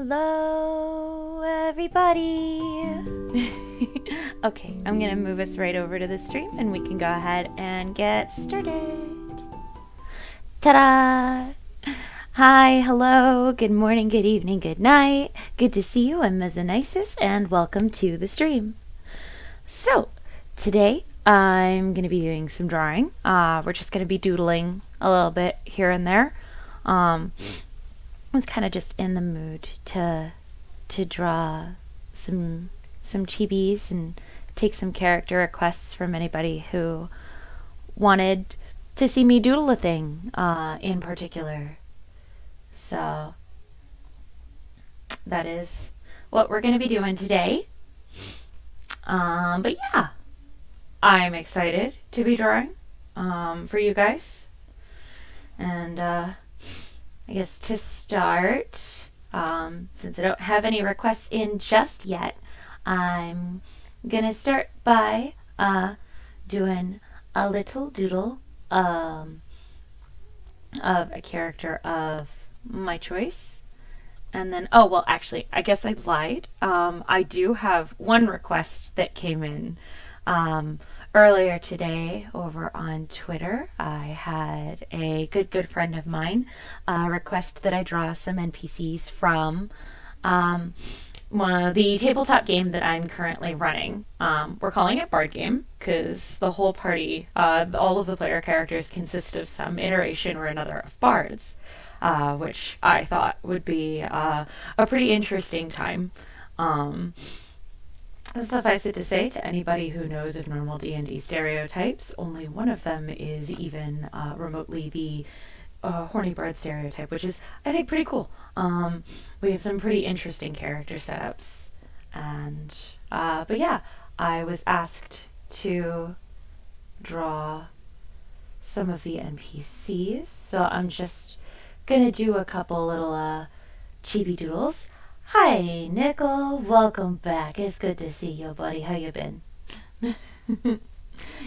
Hello, everybody. Okay, I'm gonna move us right over to the stream and we can go ahead and get started. Ta-da! Hi, hello, good morning, good evening, good night. Good to see you. I'm Mezzonysus and welcome to the stream. So, today I'm gonna be doing some drawing. We're just gonna be doodling a little bit here and there. I was kind of just in the mood to draw some chibis and take some character requests from anybody who wanted to see me doodle a thing in particular. So that is what we're going to be doing today. But yeah, I'm excited to be drawing for you guys. And I guess to start, since I don't have any requests in just yet, I'm gonna start by doing a little doodle of a character of my choice. And then, oh, well, actually, I guess I lied. I do have one request that came in earlier today over on Twitter. I had a good friend of mine request that I draw some NPCs from the tabletop game that I'm currently running. We're calling it Bard Game because the whole party, all of the player characters consist of some iteration or another of bards, which I thought would be a pretty interesting time. Suffice it to say, to anybody who knows of normal D&D stereotypes, only one of them is even remotely the horny bard stereotype, which is, I think, pretty cool. We have some pretty interesting character setups. And, but yeah, I was asked to draw some of the NPCs, so I'm just gonna do a couple little chibi doodles. Hi, Nickel. Welcome back. It's good to see you, buddy. How you been?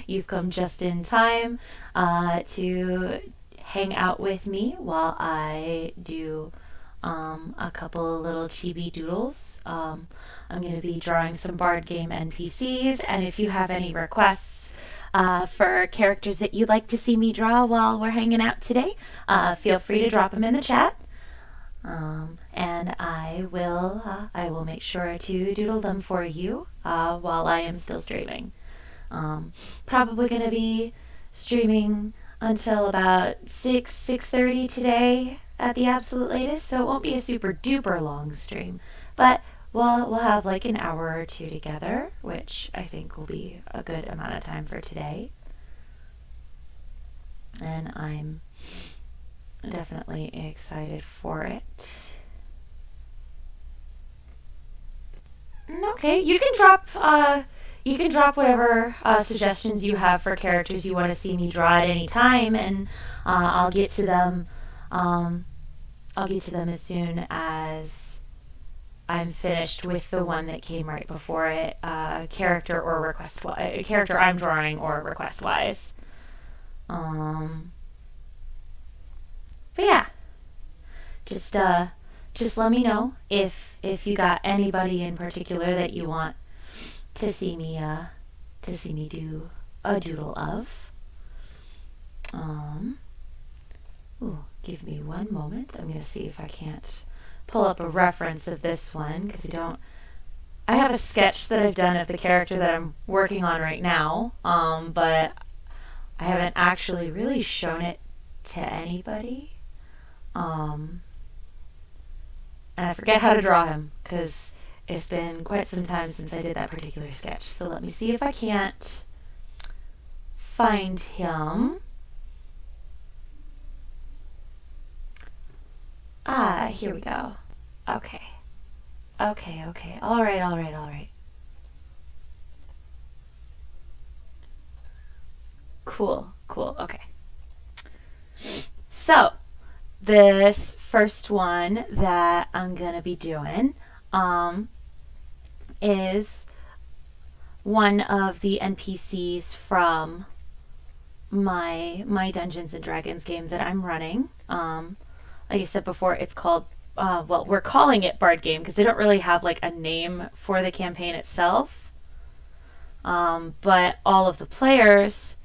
You've come just in time to hang out with me while I do a couple little chibi doodles. I'm going to be drawing some Bard Game NPCs, and if you have any requests for characters that you'd like to see me draw while we're hanging out today, feel free to drop them in the chat. And I will make sure to doodle them for you while I am still streaming. Probably going to be streaming until about 6:30 today at the absolute latest, so it won't be a super duper long stream, but we'll have like an hour or two together, which I think will be a good amount of time for today. And I'm definitely excited for it. Okay, you can drop whatever suggestions you have for characters you want to see me draw at any time, and I'll get to them. I'll get to them as soon as I'm finished with the one that came right before it, character I'm drawing or request wise. But yeah, just let me know if you got anybody in particular that you want to see me do a doodle of. Ooh, give me one moment. I'm gonna see if I can't pull up a reference of this one because I have a sketch that I've done of the character that I'm working on right now, but I haven't actually really shown it to anybody. And I forget how to draw him because it's been quite some time since I did that particular sketch. So let me see if I can't find him. Here we go. Okay. All right. Cool. Okay. So, this first one that I'm going to be doing is one of the NPCs from my Dungeons and Dragons game that I'm running. Like I said before, it's called well, we're calling it Bard Game because they don't really have like a name for the campaign itself. But all of the players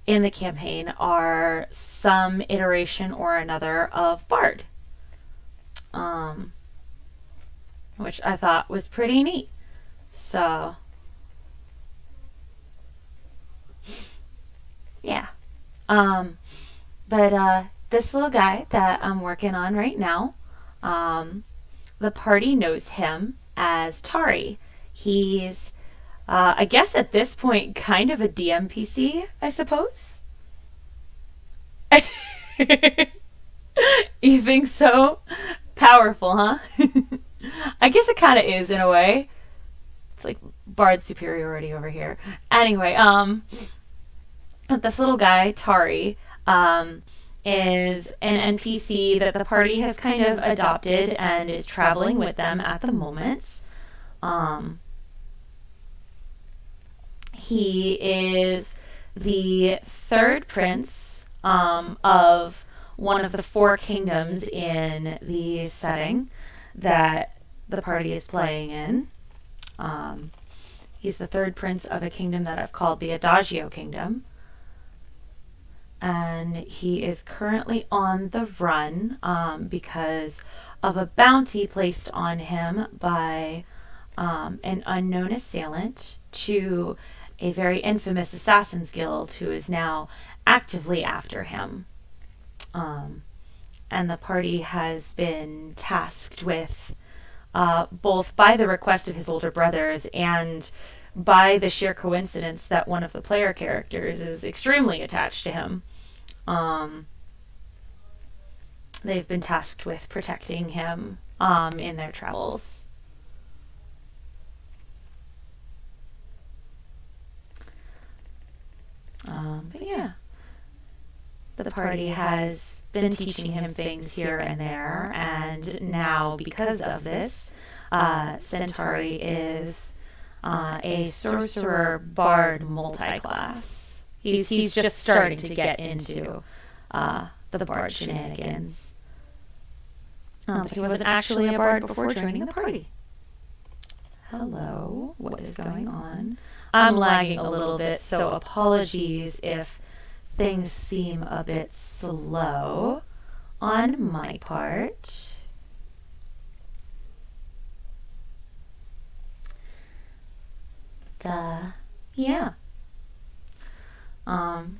in the campaign are some iteration or another of Bard, um, which I thought was pretty neat. So, yeah. Um, but this little guy that I'm working on right now, um, the party knows him as Tari. He's, I guess at this point, kind of a DMPC, I suppose. You think so? Powerful, huh? I guess it kind of is in a way. It's like Bard superiority over here. Anyway, this little guy, Tari, is an NPC that the party has kind of adopted and is traveling with them at the moment. Um, he is the third prince of one of the four kingdoms in the setting that the party is playing in. Um, he's the third prince of a kingdom that I've called the Adagio Kingdom. And he is currently on the run because of a bounty placed on him by an unknown assailant to a very infamous assassins guild who is now actively after him. Um, and the party has been tasked with, both by the request of his older brothers and by the sheer coincidence that one of the player characters is extremely attached to him. Um, they've been tasked with protecting him in their travels. But yeah, the party has been teaching him things here and there, and now because of this, Centauri is a sorcerer bard multi-class. He's just starting to get into the bard shenanigans. But he wasn't actually a bard before joining the party. Hello, what is going on? I'm lagging a little bit, so apologies if things seem a bit slow on my part. Yeah.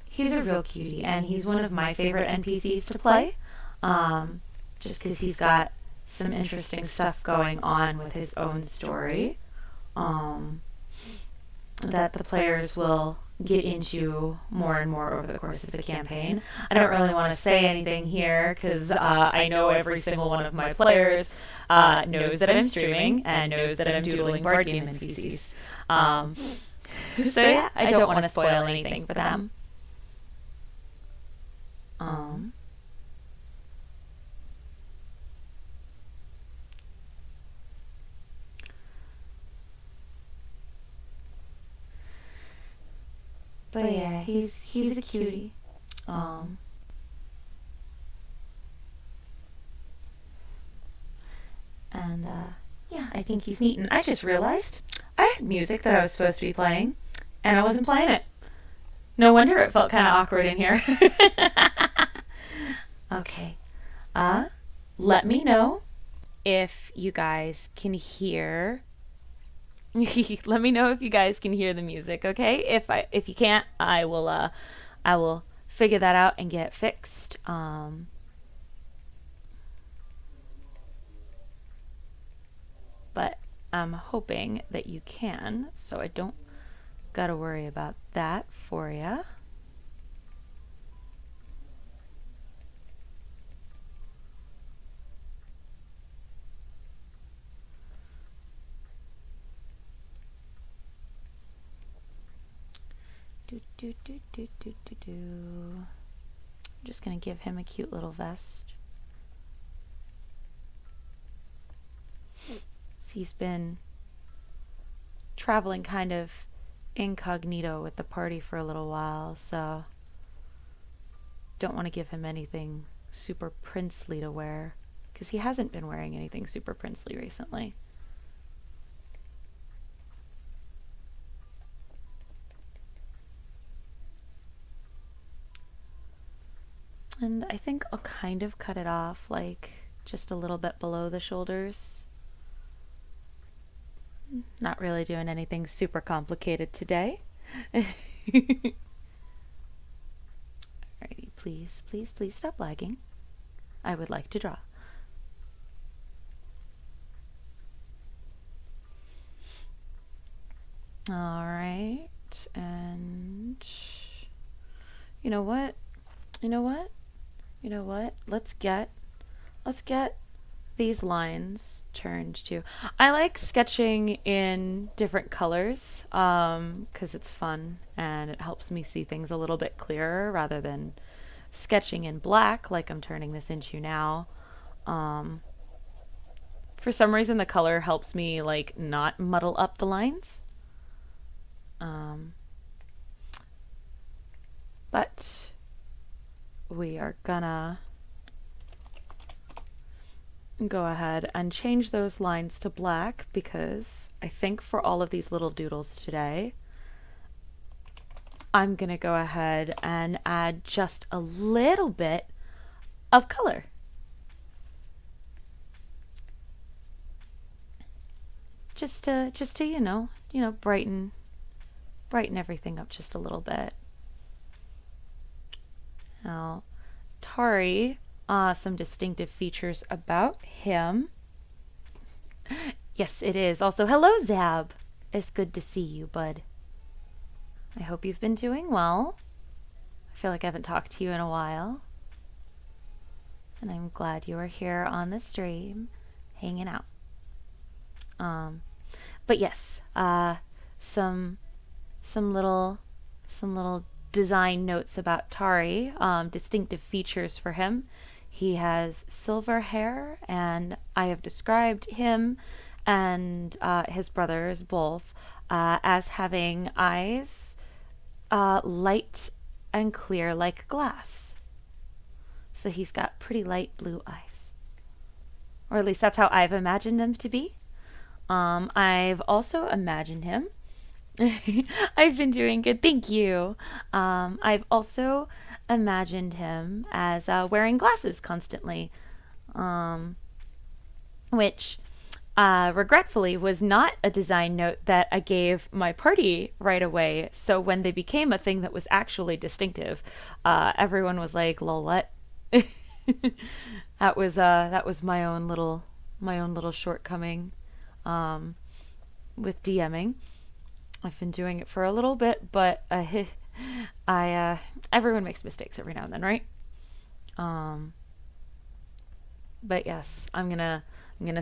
He's a real cutie, and he's one of my favorite NPCs to play, just because he's got some interesting stuff going on with his own story, um, that the players will get into more and more over the course of the campaign. I don't really want to say anything here because I know every single one of my players knows that I'm streaming and knows that I'm doodling board game NPCs. Um, so yeah, I don't want to spoil anything for them. Um, but yeah, he's a cutie. Um, and yeah, I think he's neat. And I just realized I had music that I was supposed to be playing, and I wasn't playing it. No wonder it felt kind of awkward in here. Okay. Uh, Let me know if you guys can hear. Let me know if you guys can hear the music, okay? If you can't, I will figure that out and get it fixed. But I'm hoping that you can, so I don't gotta worry about that for you. Do do do do do do do. I'm just gonna give him a cute little vest. He's been traveling kind of incognito with the party for a little while, so don't want to give him anything super princely to wear. because he hasn't been wearing anything super princely recently. And I think I'll kind of cut it off like just a little bit below the shoulders. Not really doing anything super complicated today. Alrighty, please, please, please stop lagging. I would like to draw. Alright, and you know what? You know what? You know what? Let's get these lines turned to. I like sketching in different colors because it's fun and it helps me see things a little bit clearer rather than sketching in black like I'm turning this into now. For some reason the color helps me like not muddle up the lines. But we are gonna go ahead and change those lines to black because I think for all of these little doodles today, I'm gonna go ahead and add just a little bit of color. Just to you know, brighten everything up just a little bit. Now, Tari, some distinctive features about him. Yes, it is. Also, hello, Zab. It's good to see you, bud. I hope you've been doing well. I feel like I haven't talked to you in a while. And I'm glad you are here on the stream, hanging out. But yes, some little design notes about Tari, distinctive features for him. He has silver hair, and I have described him and his brothers both as having eyes light and clear like glass. So he's got pretty light blue eyes. Or at least that's how I've imagined him to be. I've also imagined him. I've been doing good, thank you. I've also imagined him as wearing glasses constantly, which regretfully was not a design note that I gave my party right away. So when they became a thing that was actually distinctive, everyone was like, "Lol, what?" That was my own little shortcoming with DMing. I've been doing it for a little bit, but everyone makes mistakes every now and then, right? But yes, I'm gonna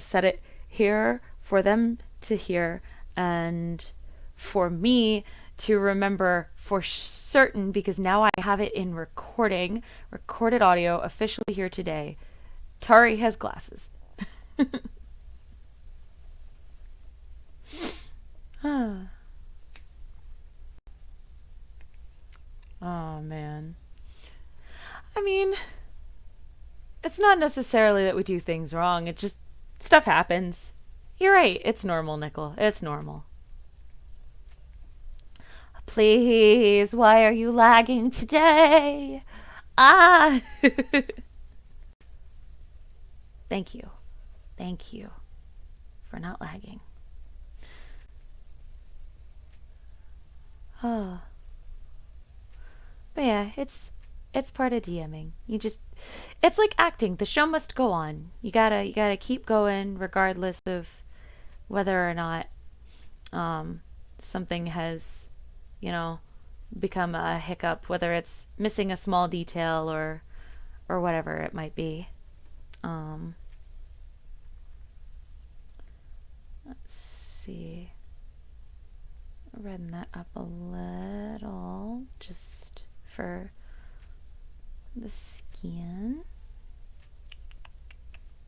set it here for them to hear and for me to remember for certain, because now I have it in recorded audio officially here today. Tari has glasses. Oh man. I mean, it's not necessarily that we do things wrong. It just stuff happens. You're right. It's normal, Nickel. It's normal. Please, why are you lagging today? Ah! Thank you. Thank you for not lagging. Oh. But yeah, it's part of DMing. It's like acting. The show must go on. You gotta keep going regardless of whether or not something has, become a hiccup, whether it's missing a small detail or whatever it might be. Let's see. Redden that up a little, just for the skin.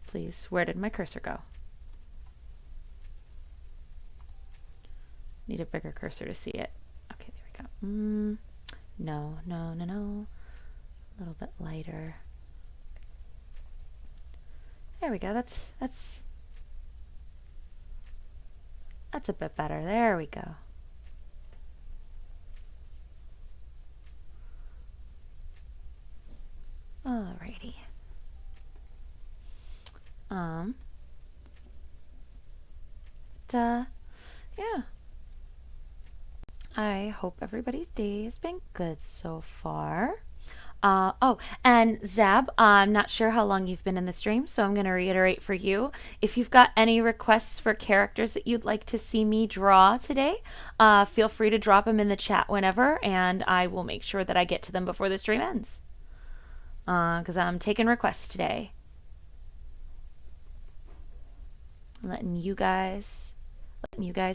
Please, where did my cursor go? Need a bigger cursor to see it. Okay, there we go. No. A little bit lighter. There we go. That's a bit better. There we go. Alrighty. Um, yeah. I hope everybody's day has been good so far. Oh, and Zab, I'm not sure how long you've been in the stream, so I'm going to reiterate for you. If you've got any requests for characters that you'd like to see me draw today, feel free to drop them in the chat whenever, and I will make sure that I get to them before the stream ends. Because I'm taking requests today. Letting you guys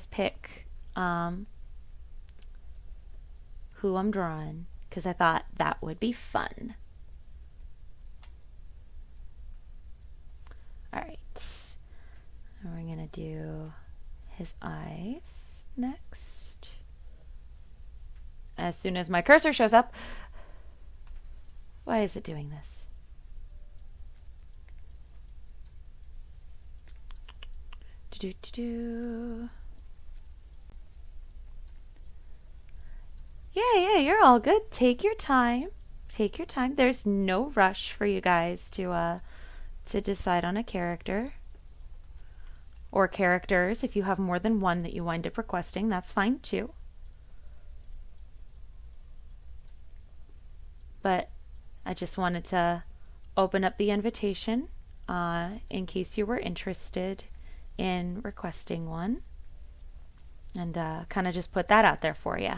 pick who I'm drawing, because I thought that would be fun. Alright. We're going to do his eyes next. As soon as my cursor shows up. Why is it doing this? Yeah, you're all good. Take your time. Take your time. There's no rush for you guys to decide on a character. Or characters. If you have more than one that you wind up requesting, that's fine too. But I just wanted to open up the invitation in case you were interested in requesting one. And kind of just put that out there for you.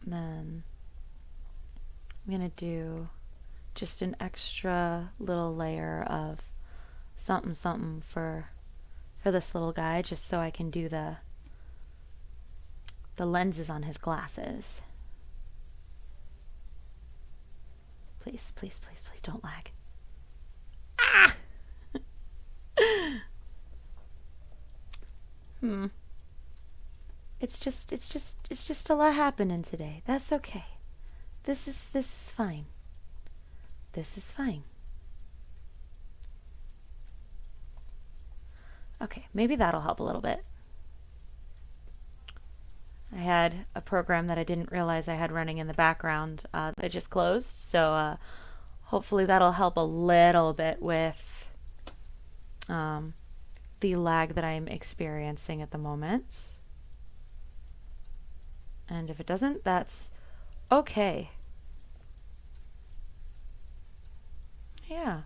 Then I'm going to do just an extra little layer of something for this little guy, just so I can do the lenses on his glasses. Please, please, please, please don't lag. Ah! It's just a lot happening today. That's okay. This is fine. This is fine. Okay, maybe that'll help a little bit. I had a program that I didn't realize I had running in the background that just closed, so hopefully that'll help a little bit with the lag that I'm experiencing at the moment. And if it doesn't, that's okay. Yeah.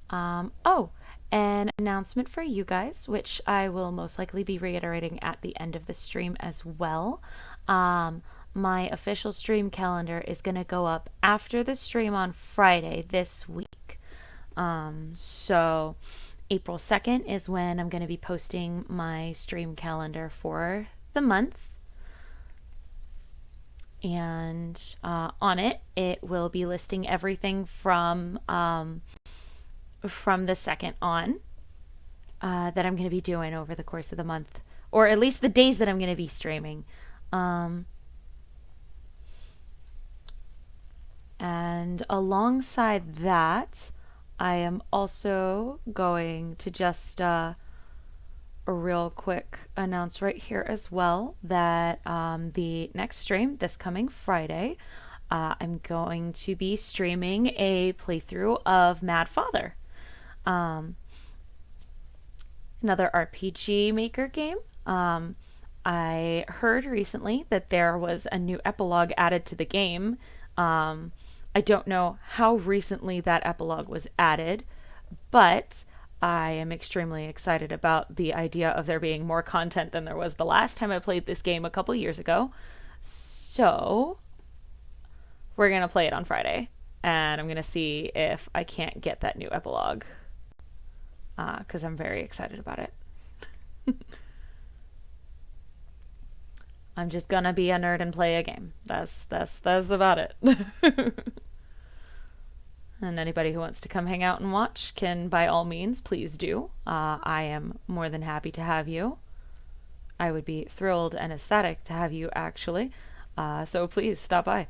Oh, an announcement for you guys, which I will most likely be reiterating at the end of the stream as well. My official stream calendar is going to go up after the stream on Friday this week. So April 2nd is when I'm going to be posting my stream calendar for the month. And on it, it will be listing everything from the 2nd on that I'm going to be doing over the course of the month, or at least the days that I'm going to be streaming. And alongside that, I am also going to just a real quick announce right here as well that the next stream this coming Friday, I'm going to be streaming a playthrough of Mad Father. Another RPG Maker game. I heard recently that there was a new epilogue added to the game. I don't know how recently that epilogue was added, but I am extremely excited about the idea of there being more content than there was the last time I played this game a couple years ago. So we're going to play it on Friday, and I'm going to see if I can't get that new epilogue, because I'm very excited about it. I'm just gonna be a nerd and play a game. That's about it. And anybody who wants to come hang out and watch can, by all means, please do. I am more than happy to have you. I would be thrilled and ecstatic to have you, actually. So please stop by.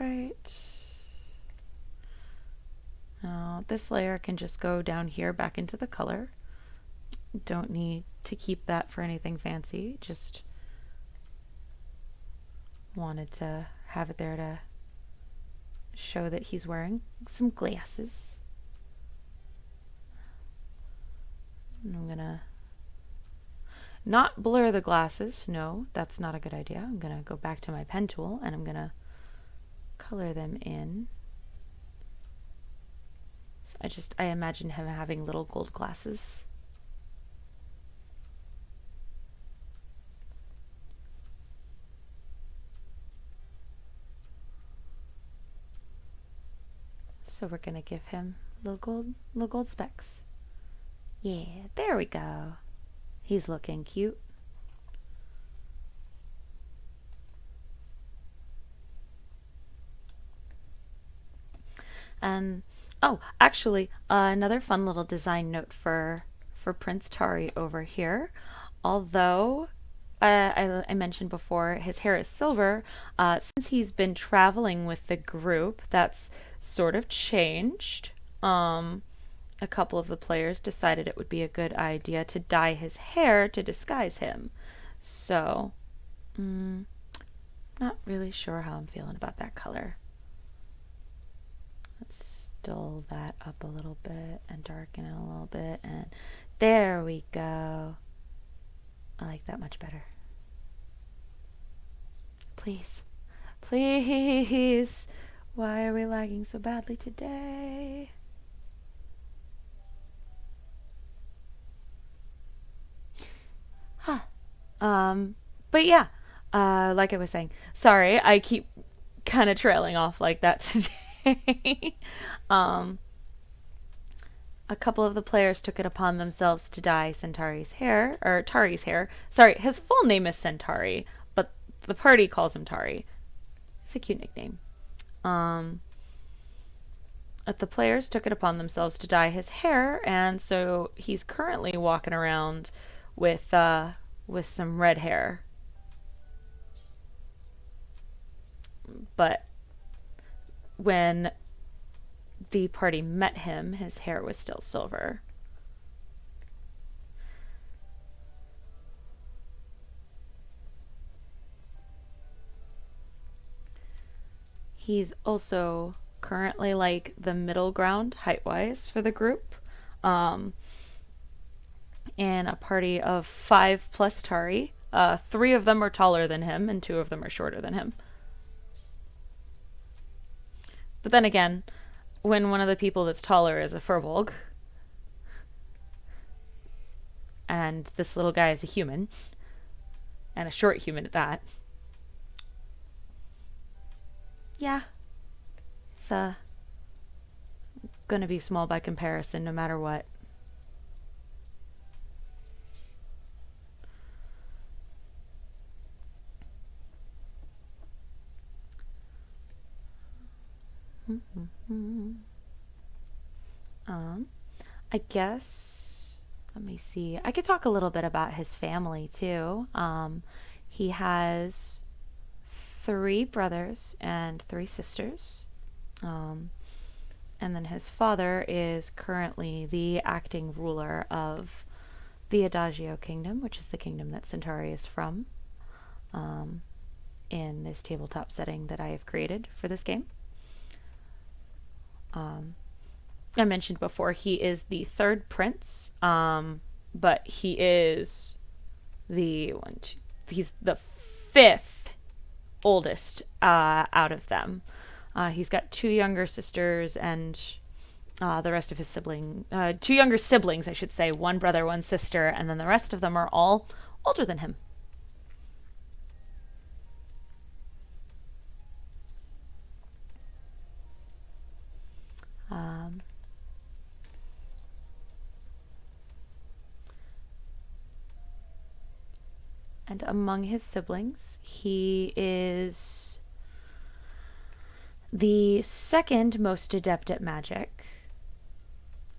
Right. Now, this layer can just go down here back into the color. Don't need to keep that for anything fancy. Just wanted to have it there to show that he's wearing some glasses. And I'm gonna not blur the glasses. No, that's not a good idea. I'm gonna go back to my pen tool and I'm gonna color them in. So I imagine him having little gold glasses. So we're gonna give him little gold specks. Yeah, there we go. He's looking cute. And oh, actually, another fun little design note for Prince Tari over here. Although I mentioned before his hair is silver, since he's been traveling with the group, that's sort of changed. A couple of the players decided it would be a good idea to dye his hair to disguise him. So, not really sure how I'm feeling about that color. Let's dull that up a little bit and darken it a little bit, and there we go. I like that much better. Please, please, why are we lagging so badly today? Huh. But yeah, like I was saying, sorry, I keep kind of trailing off like that today. um, a couple of the players took it upon themselves to dye Centauri's hair, or Tari's hair. Sorry, his full name is Centauri, but the party calls him Tari. It's a cute nickname. The players took it upon themselves to dye his hair, and so he's currently walking around with some red hair. But when the party met him, his hair was still silver. He's also currently like the middle ground height-wise for the group. In a party of 5 plus Tari, 3 of them are taller than him and 2 of them are shorter than him. But then again, when one of the people that's taller is a furbolg, and this little guy is a human, and a short human at that, yeah, it's gonna be small by comparison no matter what. I guess, let me see. I could talk a little bit about his family too. He has 3 brothers and 3 sisters. And then his father is currently the acting ruler of the Adagio Kingdom, which is the kingdom that Centauri is from, in this tabletop setting that I have created for this game. I mentioned before he is the 3rd prince, but he is he's the 5th oldest out of them. He's got 2 younger sisters and the rest of his siblings, 2 younger siblings, I should say, 1 brother, 1 sister, and then the rest of them are all older than him. And among his siblings, he is the second most adept at magic.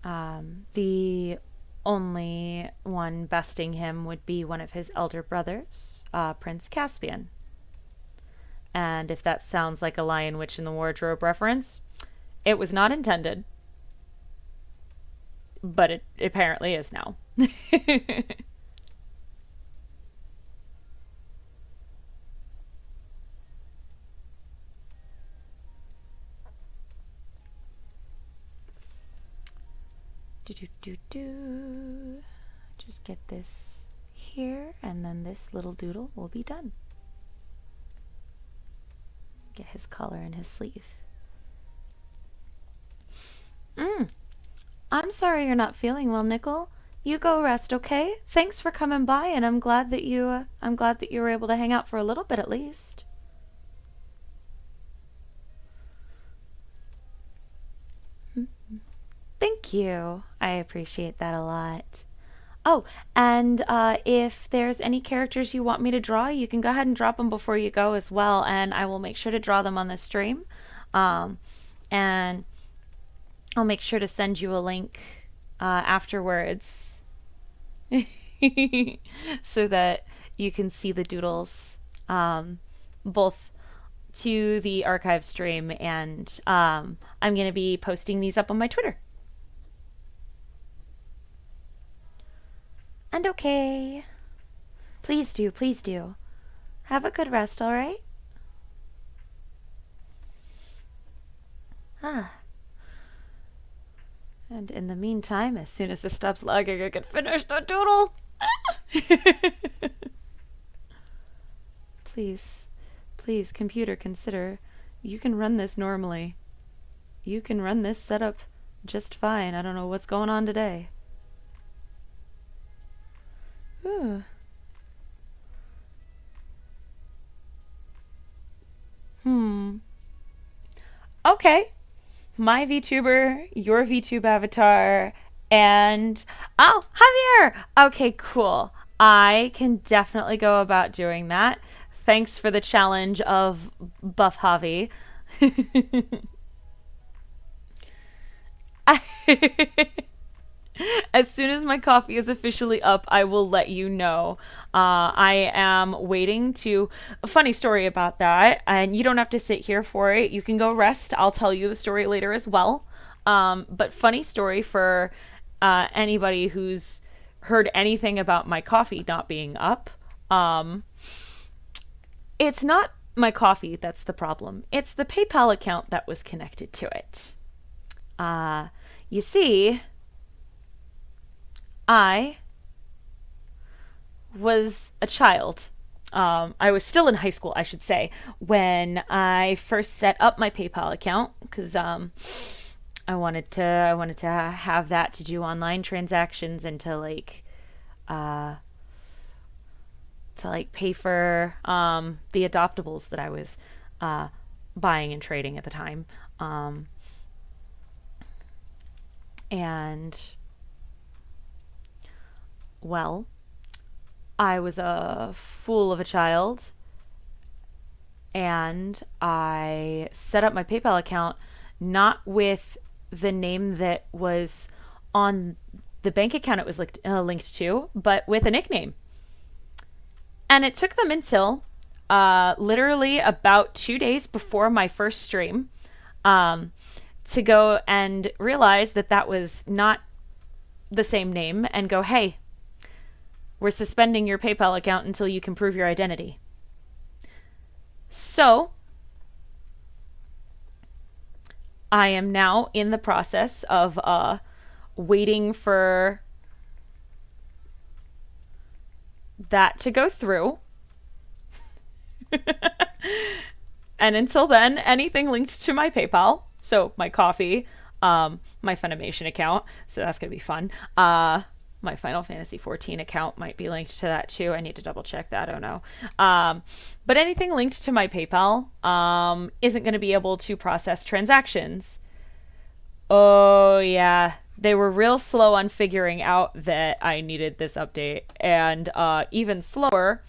The only one besting him would be one of his elder brothers, Prince Caspian. And if that sounds like a Lion Witch in the Wardrobe reference, it was not intended. But it apparently is now. do do do do. Just get this here, and then this little doodle will be done. Get his collar and his sleeve. I'm sorry you're not feeling well, Nickel. You go rest, okay? Thanks for coming by, and I'm glad that you were able to hang out for a little bit at least. Thank you. I appreciate that a lot. Oh, and if there's any characters you want me to draw, you can go ahead and drop them before you go as well, and I will make sure to draw them on the stream. And I'll make sure to send you a link afterwards so that you can see the doodles, both to the archive stream, and I'm going to be posting these up on my Twitter. And okay. Please do, please do. Have a good rest, alright? Ah. And in the meantime, as soon as this stops lagging, I can finish the doodle. Please, please, computer, consider. You can run this normally. You can run this setup just fine. I don't know what's going on today. Ooh. Okay. My VTuber, your VTube avatar, and oh, Javier! Okay, cool. I can definitely go about doing that. Thanks for the challenge of Buff Javi. As soon as my coffee is officially up, I will let you know. I am waiting to. A funny story about that, and you don't have to sit here for it. You can go rest. I'll tell you the story later as well. But funny story for anybody who's heard anything about my coffee not being up. It's not my coffee that's the problem. It's the PayPal account that was connected to it. You see, I was a child. I was still in high school, I should say, when I first set up my PayPal account because I wanted to have that to do online transactions and to pay for the adoptables that I was buying and trading at the time. And well, I was a fool of a child, and I set up my PayPal account not with the name that was on the bank account it was linked to, but with a nickname. And it took them until literally about 2 days before my first stream to go and realize that that was not the same name and go, hey, we're suspending your PayPal account until you can prove your identity. So I am now in the process of waiting for that to go through. And until then, anything linked to my PayPal, so my coffee, my Funimation account, so that's going to be fun. My Final Fantasy XIV account might be linked to that too. I need to double check that. Oh no. But anything linked to my PayPal isn't going to be able to process transactions. Oh yeah. They were real slow on figuring out that I needed this update. And even slower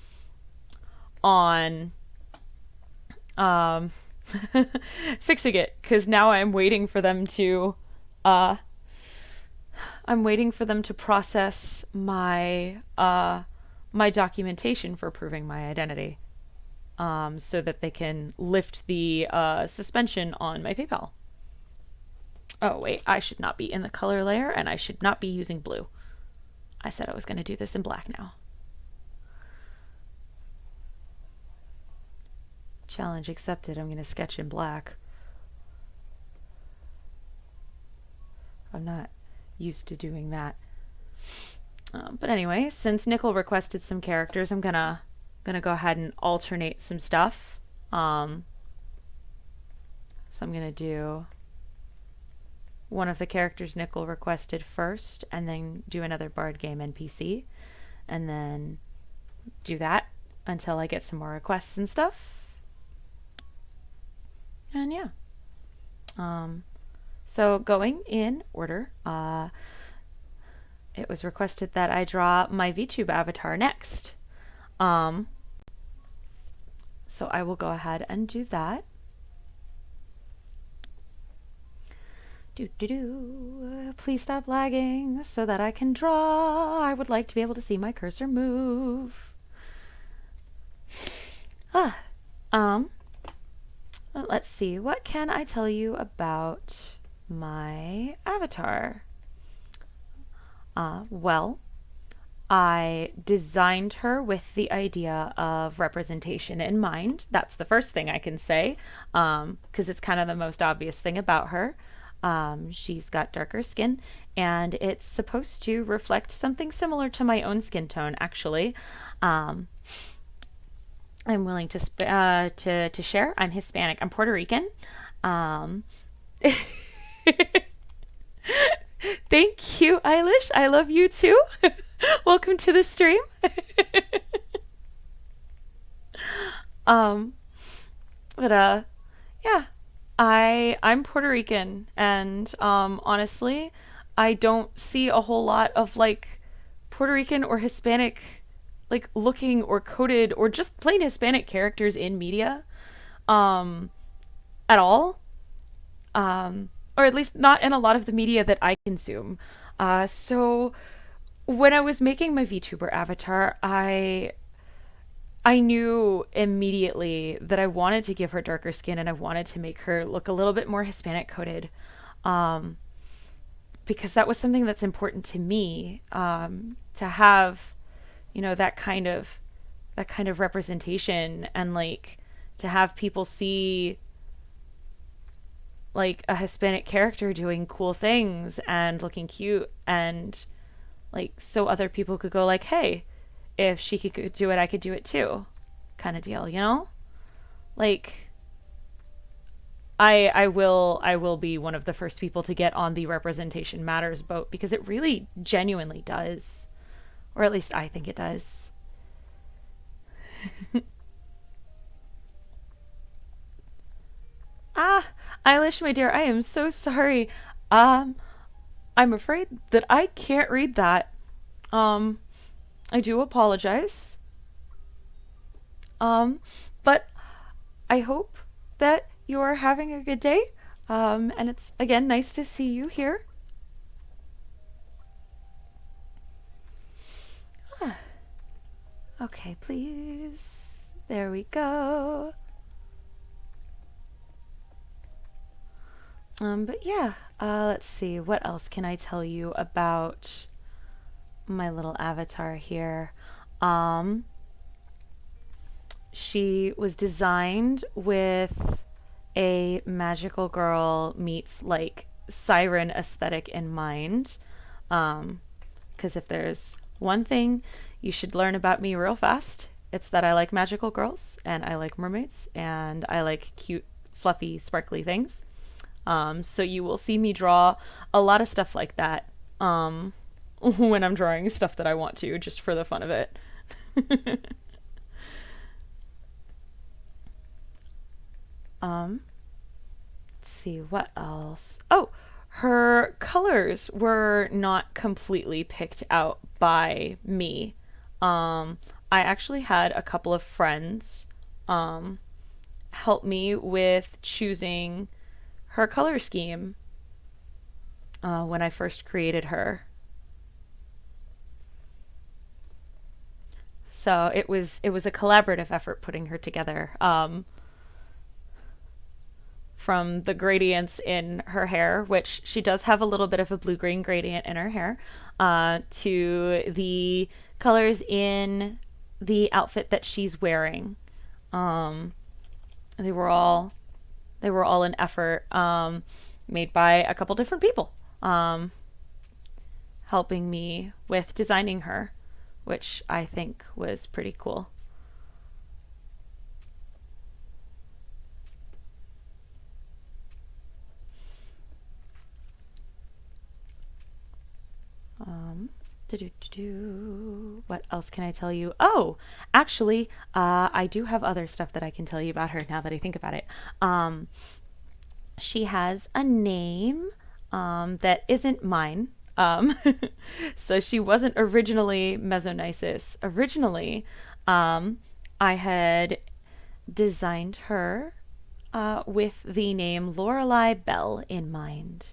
on um, fixing it, because now uh, I'm waiting for them to process my documentation for proving my identity, so that they can lift the suspension on my PayPal. Oh wait, I should not be in the color layer, and I should not be using blue. I said I was going to do this in black now. Challenge accepted. I'm going to sketch in black. I'm not used to doing that. But anyway, since Nickel requested some characters, I'm gonna go ahead and alternate some stuff. So I'm gonna do one of the characters Nickel requested first, and then do another Bard Game NPC, and then do that until I get some more requests and stuff. And yeah. So going in order, it was requested that I draw my VTube avatar next. So I will go ahead and do that. Please stop lagging so that I can draw. I would like to be able to see my cursor move. Let's see. What can I tell you about my avatar? Well, I designed her with the idea of representation in mind. That's the first thing I can say, because it's kind of the most obvious thing about her. She's got darker skin, and it's supposed to reflect something similar to my own skin tone, actually. I'm willing to share. I'm Hispanic. I'm Puerto Rican. Thank you, Eilish. I love you too. Welcome to the stream. um, but yeah, I'm Puerto Rican, and honestly, I don't see a whole lot of like Puerto Rican or Hispanic like looking or coded or just plain Hispanic characters in media at all. Or at least not in a lot of the media that I consume. So when I was making my VTuber avatar, I knew immediately that I wanted to give her darker skin, and I wanted to make her look a little bit more Hispanic coded, because that was something that's important to me, to have, that kind of representation, and like to have people see like a Hispanic character doing cool things and looking cute, and like so other people could go like, hey, if she could do it, I could do it too, kind of deal, like I will be one of the first people to get on the representation matters boat, because it really genuinely does, or at least I think it does. Ah, Eilish, my dear, I am so sorry. Um, I'm afraid that I can't read that. Um, I do apologize. Um, but I hope that you are having a good day. And it's again nice to see you here. Ah, okay, please. There we go. But yeah, let's see. What else can I tell you about my little avatar here? Um, she was designed with a magical girl meets like siren aesthetic in mind. Because if there's one thing you should learn about me real fast, it's that I like magical girls, and I like mermaids, and I like cute, fluffy, sparkly things. So you will see me draw a lot of stuff like that, when I'm drawing stuff that I want to, just for the fun of it. um, let's see, what else? Oh, her colors were not completely picked out by me. Um, I actually had a couple of friends um, help me with choosing her color scheme when I first created her. So it was a collaborative effort putting her together. From the gradients in her hair, which she does have a little bit of a blue green gradient in her hair, to the colors in the outfit that she's wearing. Um, they were all they were all an effort made by a couple different people, um, helping me with designing her, which I think was pretty cool. Um, what else can I tell you? Oh, actually, I do have other stuff that I can tell you about her now that I think about it. Um, she has a name that isn't mine. Um, so she wasn't originally Mezzonysus. Originally, um, I had designed her with the name Lorelei Bell in mind.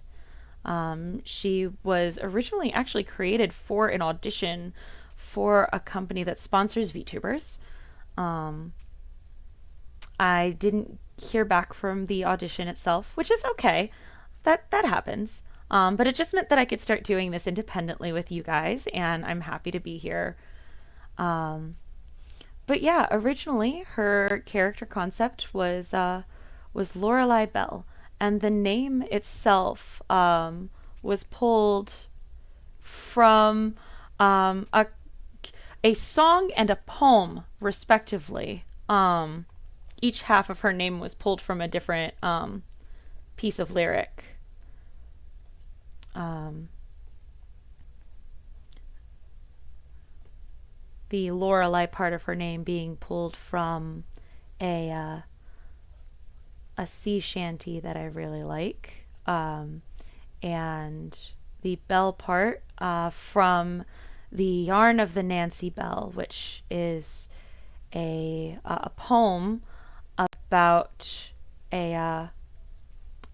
She was originally actually created for an audition for a company that sponsors VTubers. Um, I didn't hear back from the audition itself, which is okay. That happens. But it just meant that I could start doing this independently with you guys, and I'm happy to be here. Um, but yeah, originally her character concept was Lorelei Bell, and the name itself was pulled from a song and a poem, respectively. Each half of her name was pulled from a different piece of lyric. Um, the Lorelei part of her name being pulled from a uh, a sea shanty that I really like, and the Bell part from the Yarn of the Nancy Bell, which is a poem about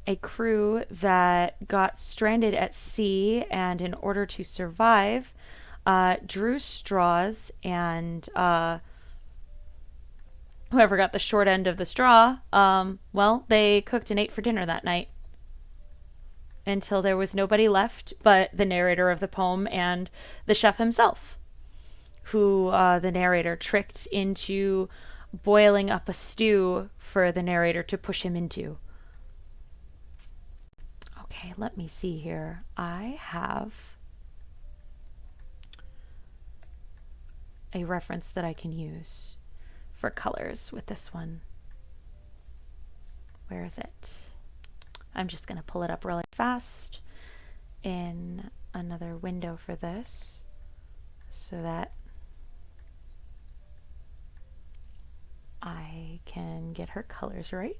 a crew that got stranded at sea, and in order to survive, drew straws, and whoever got the short end of the straw, well, they cooked and ate for dinner that night until there was nobody left but the narrator of the poem and the chef himself, who the narrator tricked into boiling up a stew for the narrator to push him into. Okay, let me see here. I have a reference that I can use for colors with this one. Where is it? I'm just going to pull it up really fast in another window for this so that I can get her colors right.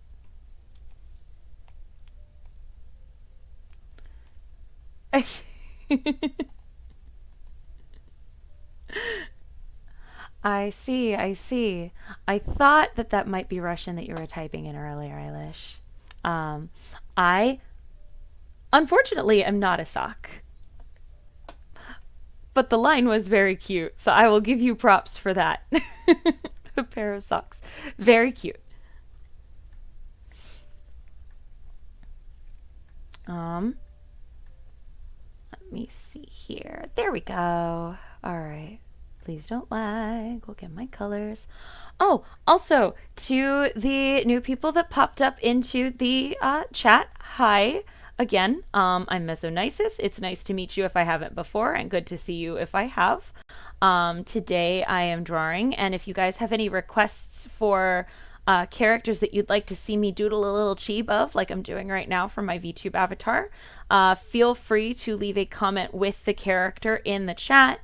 I see, I see. I thought that that might be Russian that you were typing in earlier, Eilish. Um, I unfortunately am not a sock, but the line was very cute, so I will give you props for that. A pair of socks. Very cute. Um, Let me see here. There we go. All right. Please don't lag. We'll get my colors. Oh, also to the new people that popped up into the chat, hi again. I'm Mezzonysus. It's nice to meet you if I haven't before, and good to see you if I have. Today I am drawing, and if you guys have any requests for characters that you'd like to see me doodle a little cheeb of, like I'm doing right now for my VTube avatar, feel free to leave a comment with the character in the chat,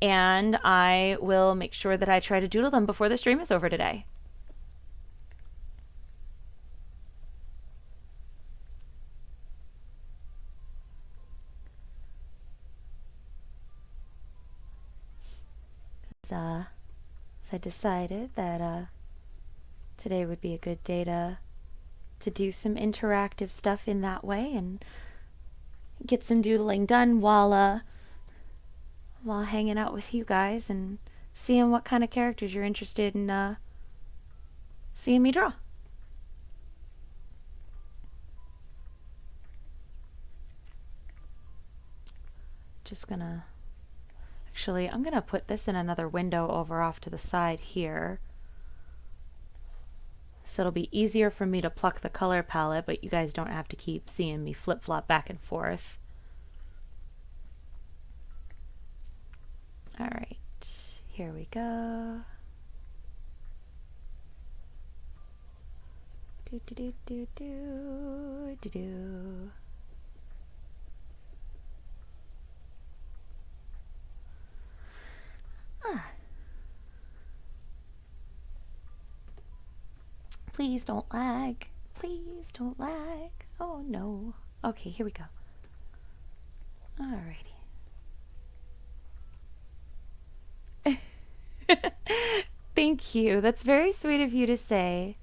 and I will make sure that I try to doodle them before the stream is over today. So I decided that today would be a good day to do some interactive stuff in that way and get some doodling done while hanging out with you guys and seeing what kind of characters you're interested in seeing me draw. Just gonna actually, I'm gonna put this in another window over off to the side here. So it'll be easier for me to pluck the color palette, but you guys don't have to keep seeing me flip-flop back and forth. All right, here we go. Do do do do do do do. Ah. Please don't lag. Please don't lag. Oh no. Okay, here we go. Alrighty. Thank you. That's very sweet of you to say.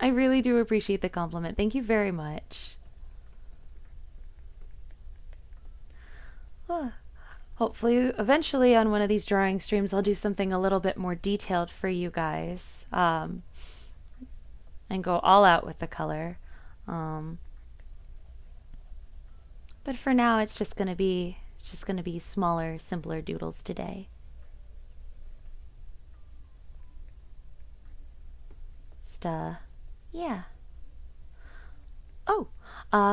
I really do appreciate the compliment. Thank you very much. Hopefully, eventually on one of these drawing streams, I'll do something a little bit more detailed for you guys and go all out with the color. But for now, it's just gonna be smaller, simpler doodles today. Just yeah. Oh,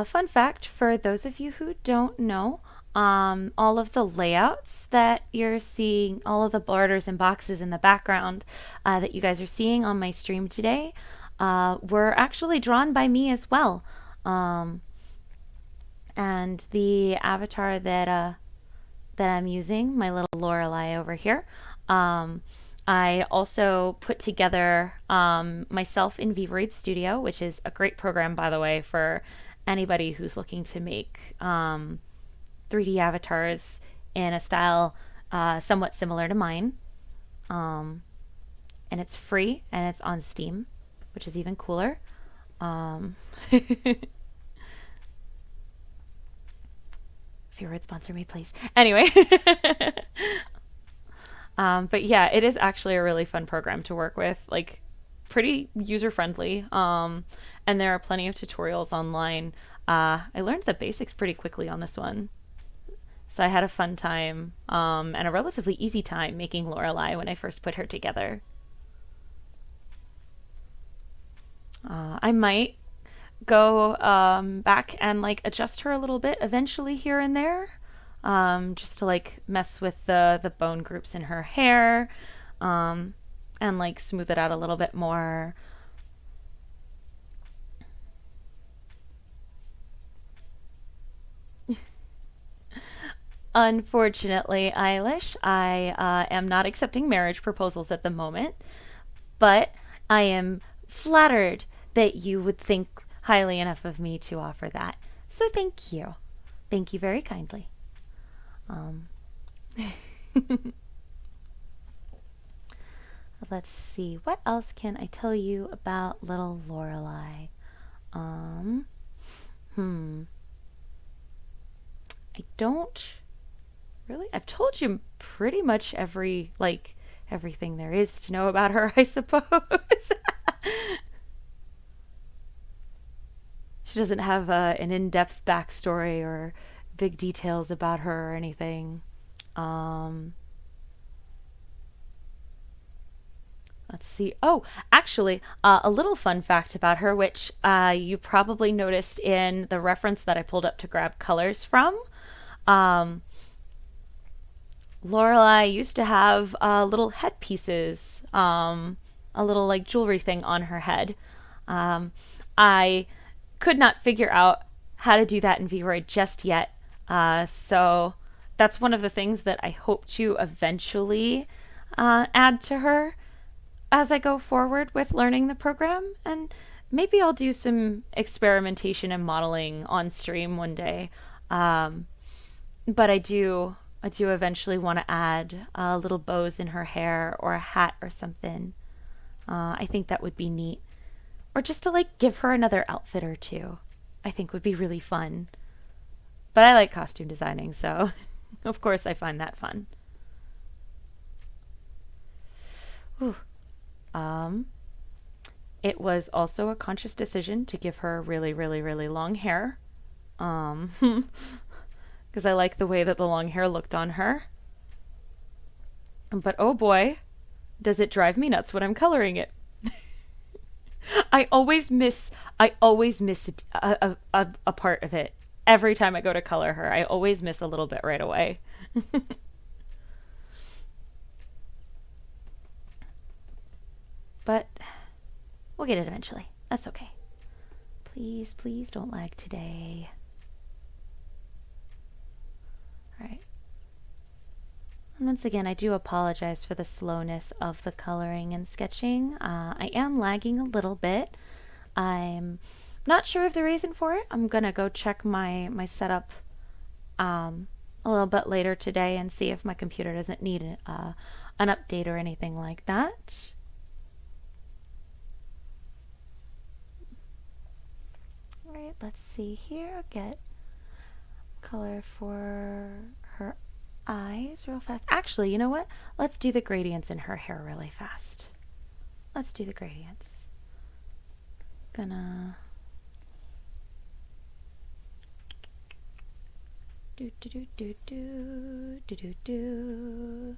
fun fact for those of you who don't know, all of the layouts that you're seeing, all of the borders and boxes in the background that you guys are seeing on my stream today were actually drawn by me as well. And the avatar that I'm using, my little Lorelei over here, I also put together myself in VRoid Studio, which is a great program, by the way, for anybody who's looking to make 3D avatars in a style somewhat similar to mine. And it's free and it's on Steam, which is even cooler. VRoid sponsor me, please. Anyway. But yeah, it is actually a really fun program to work with, like pretty user-friendly. And there are plenty of tutorials online. I learned the basics pretty quickly on this one. So I had a fun time and a relatively easy time making Lorelei when I first put her together. I might go back and like adjust her a little bit eventually here and there. Just to like mess with the bone groups in her hair and like smooth it out a little bit more. Unfortunately, Eilish, I am not accepting marriage proposals at the moment, but I am flattered that you would think highly enough of me to offer that. So thank you. Thank you very kindly. Let's see, what else can I tell you about little Lorelei? I don't really. I've told you pretty much everything there is to know about her, I suppose. She doesn't have an in-depth backstory or big details about her or anything. Let's see. Oh, actually, a little fun fact about her, which you probably noticed in the reference that I pulled up to grab colors from. Lorelei used to have little headpieces, a little like jewelry thing on her head. I could not figure out how to do that in VRoid just yet. So that's one of the things that I hope to eventually add to her as I go forward with learning the program. And maybe I'll do some experimentation and modeling on stream one day. But I do I do eventually want to add little bows in her hair or a hat or something. I think that would be neat. Or just to like give her another outfit or two, I think would be really fun. But I like costume designing, so of course I find that fun. Whew. Um, it was also a conscious decision to give her really, really, really long hair. Because I like the way that the long hair looked on her. But oh boy, does it drive me nuts when I'm coloring it. I always miss I always miss a part of it. Every time I go to color her, I always miss a little bit right away. But we'll get it eventually. That's okay. Please, please don't lag today. All right. And once again, I do apologize for the slowness of the coloring and sketching. I am lagging a little bit. I'm not sure of the reason for it. I'm gonna go check my setup a little bit later today and see if my computer doesn't need an update or anything like that. All right, let's see here. Get color for her eyes real fast. Actually, you know what? Let's do the gradients in her hair really fast. Let's do the gradients. Gonna do do do do do do do do.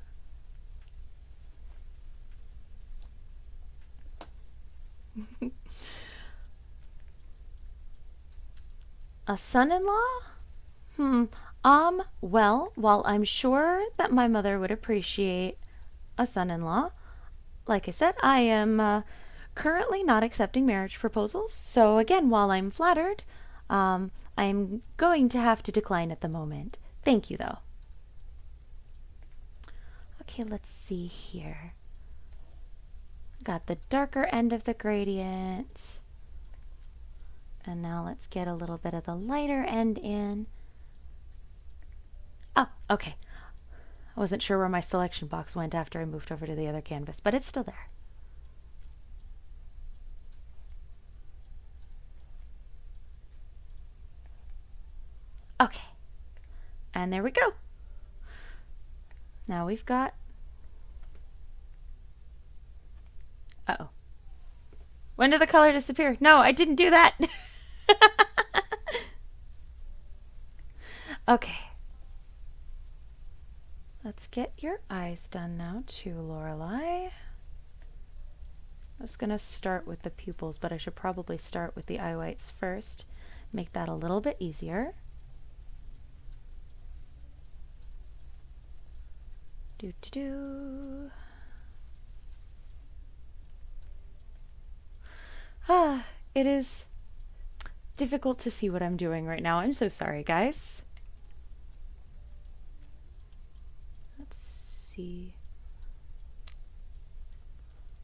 A son-in-law? Well, while I'm sure that my mother would appreciate a son-in-law, like I said, I am currently not accepting marriage proposals. So again, while I'm flattered, I'm going to have to decline at the moment. Thank you, though. Okay, let's see here. Got the darker end of the gradient. And now let's get a little bit of the lighter end in. Oh, okay. I wasn't sure where my selection box went after I moved over to the other canvas, but it's still there. Okay. And there we go. Now we've got... Uh-oh. When did the color disappear? No, I didn't do that. Okay. Let's get your eyes done now too, Lorelei. I was gonna start with the pupils, but I should probably start with the eye whites first. Make that a little bit easier. Do do do. It is difficult to see what I'm doing right now. I'm so sorry, guys. Let's see.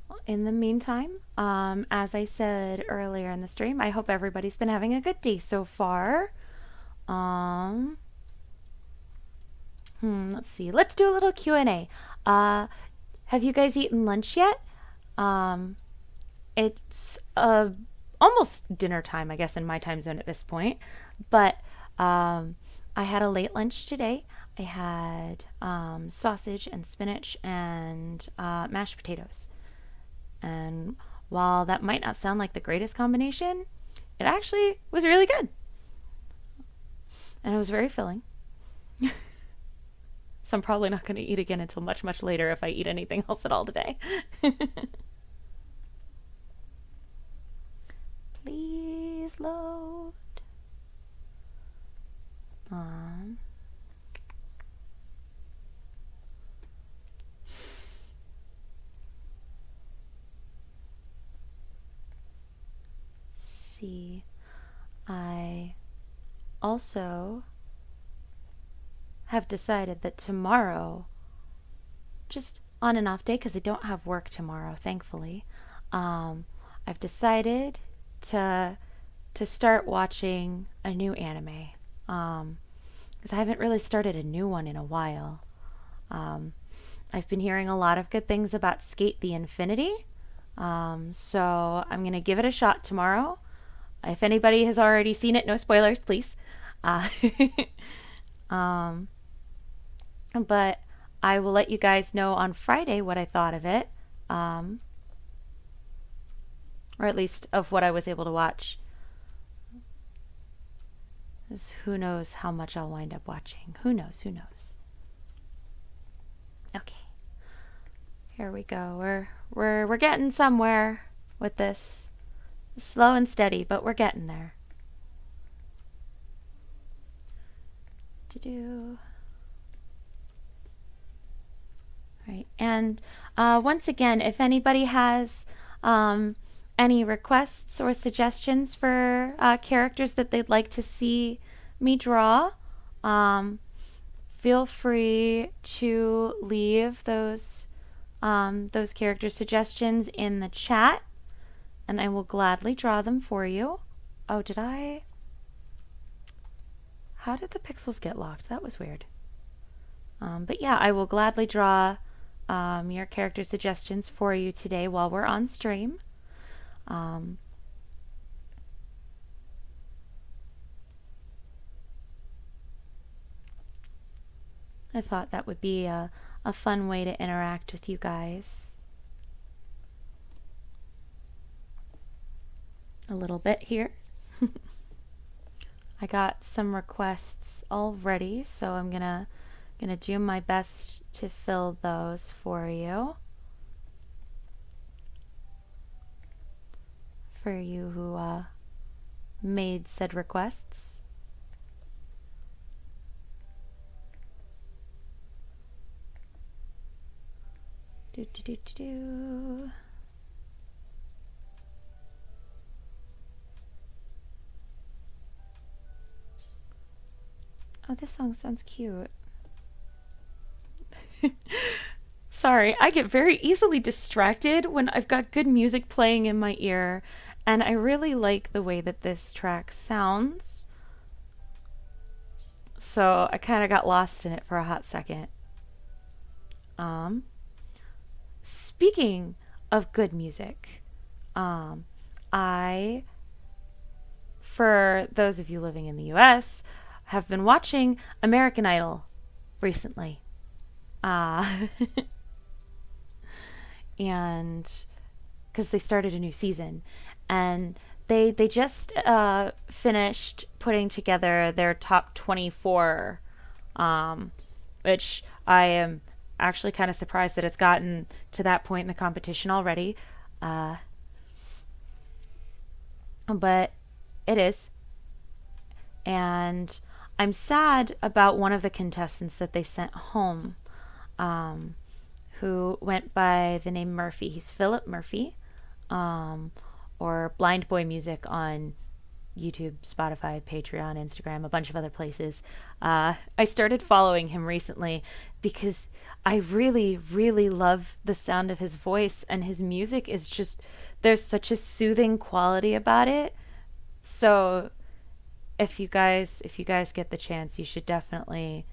Well, in the meantime, as I said earlier in the stream, I hope everybody's been having a good day so far. Let's see. Let's do a little Q&A. Have you guys eaten lunch yet? It's almost dinner time, I guess, in my time zone at this point. But I had a late lunch today. I had sausage and spinach and mashed potatoes. And while that might not sound like the greatest combination, it actually was really good. And it was very filling. So I'm probably not going to eat again until much, much later if I eat anything else at all today. Please load. See, I also have decided that tomorrow, just on and off day, because I don't have work tomorrow, thankfully, I've decided to start watching a new anime. because I haven't really started a new one in a while. Um, I've been hearing a lot of good things about Skate the Infinity, so I'm gonna give it a shot tomorrow. If anybody has already seen it, no spoilers, please. Uh, um, but I will let you guys know on Friday what I thought of it, um, or at least of what I was able to watch. 'Cause who knows how much I'll wind up watching? Who knows? Who knows? Okay, here we go. We're getting somewhere with this. Slow and steady, but we're getting there. To do. Right. And once again, if anybody has um, any requests or suggestions for characters that they'd like to see me draw, um, feel free to leave those character suggestions in the chat, and I will gladly draw them for you. Oh, did I? How did the pixels get locked? That was weird. But yeah, I will gladly draw your character suggestions for you today while we're on stream. Um, I thought that would be a fun way to interact with you guys. A little bit here. I got some requests already, so I'm gonna do my best to fill those for you. For you who made said requests. Do do do do do. Oh, this song sounds cute. Sorry, I get very easily distracted when I've got good music playing in my ear, and I really like the way that this track sounds. So I kind of got lost in it for a hot second. Um, Speaking of good music, um, I, for those of you living in the US, have been watching American Idol recently. Uh, and because they started a new season, and they just finished putting together their top 24, um, which I am actually kind of surprised that it's gotten to that point in the competition already. Uh, but it is. And I'm sad about one of the contestants that they sent home, um, who went by the name Murphy. He's Philip Murphy, um, or Blind Boy Music on YouTube, Spotify, Patreon, Instagram, a bunch of other places. I started following him recently because I really, really love the sound of his voice, and his music is just, there's such a soothing quality about it. So if you guys get the chance, you should definitely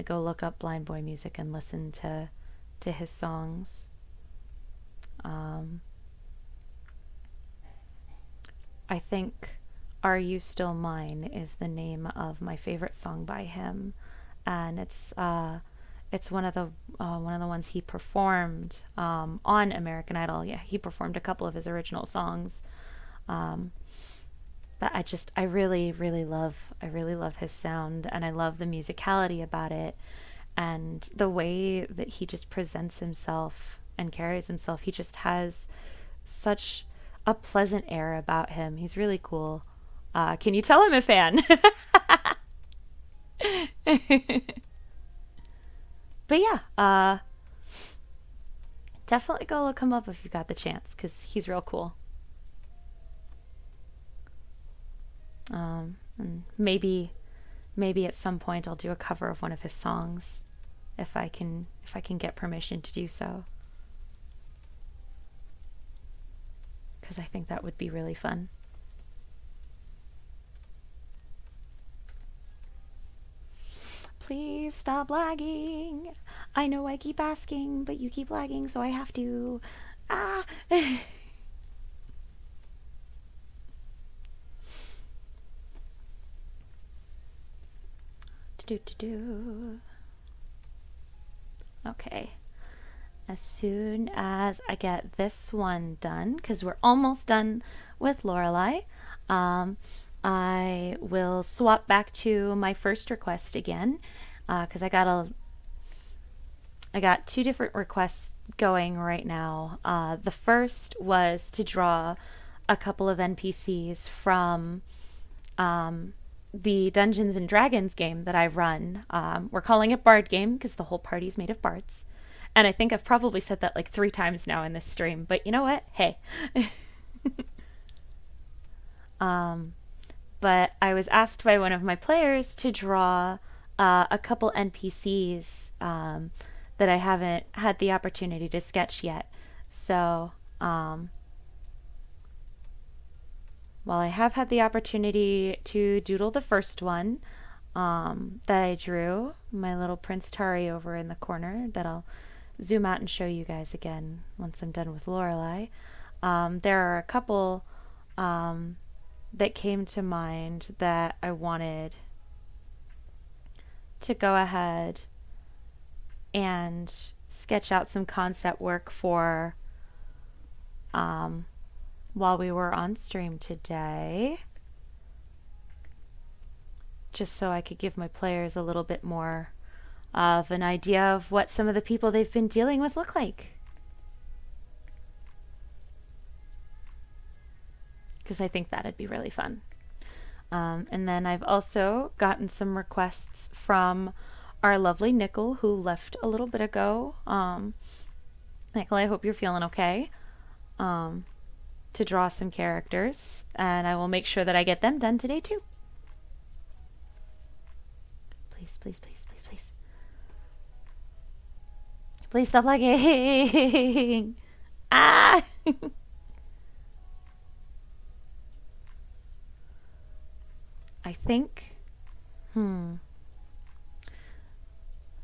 go look up Blind Boy Music and listen to his songs. Um, I think "Are You Still Mine" is the name of my favorite song by him, and it's one of the ones he performed on American Idol. Yeah, he performed a couple of his original songs. Um, but I really love his sound, and I love the musicality about it, and the way that he just presents himself and carries himself. He just has such a pleasant air about him. He's really cool. Can you tell I'm a fan? But yeah, definitely go look him up if you got the chance, because he's real cool. And maybe at some point I'll do a cover of one of his songs if I can get permission to do so, because I think that would be really fun. Please stop lagging. I know I keep asking, but you keep lagging, so I have to. Ah! Do. Okay. As soon as I get this one done, because we're almost done with Lorelei, um, I will swap back to my first request again, because I got two different requests going right now. The first was to draw a couple of NPCs from the Dungeons and Dragons game that I run. We're calling it Bard Game because the whole party's made of bards. And I think I've probably said that like 3 times now in this stream, but you know what? Hey. But I was asked by one of my players to draw a couple NPCs that I haven't had the opportunity to sketch yet. So, while I have had the opportunity to doodle the first one that I drew, my little Prince Tari over in the corner that I'll zoom out and show you guys again once I'm done with Lorelei. There are a couple that came to mind that I wanted to go ahead and sketch out some concept work for while we were on stream today, just so I could give my players a little bit more of an idea of what some of the people they've been dealing with look like. Because I think that'd be really fun. And then I've also gotten some requests from our lovely Nickel, who left a little bit ago. Nickel, I hope you're feeling okay. To draw some characters, and I will make sure that I get them done today too. Please, please, please, please, please. Please stop lagging. Ah! I think.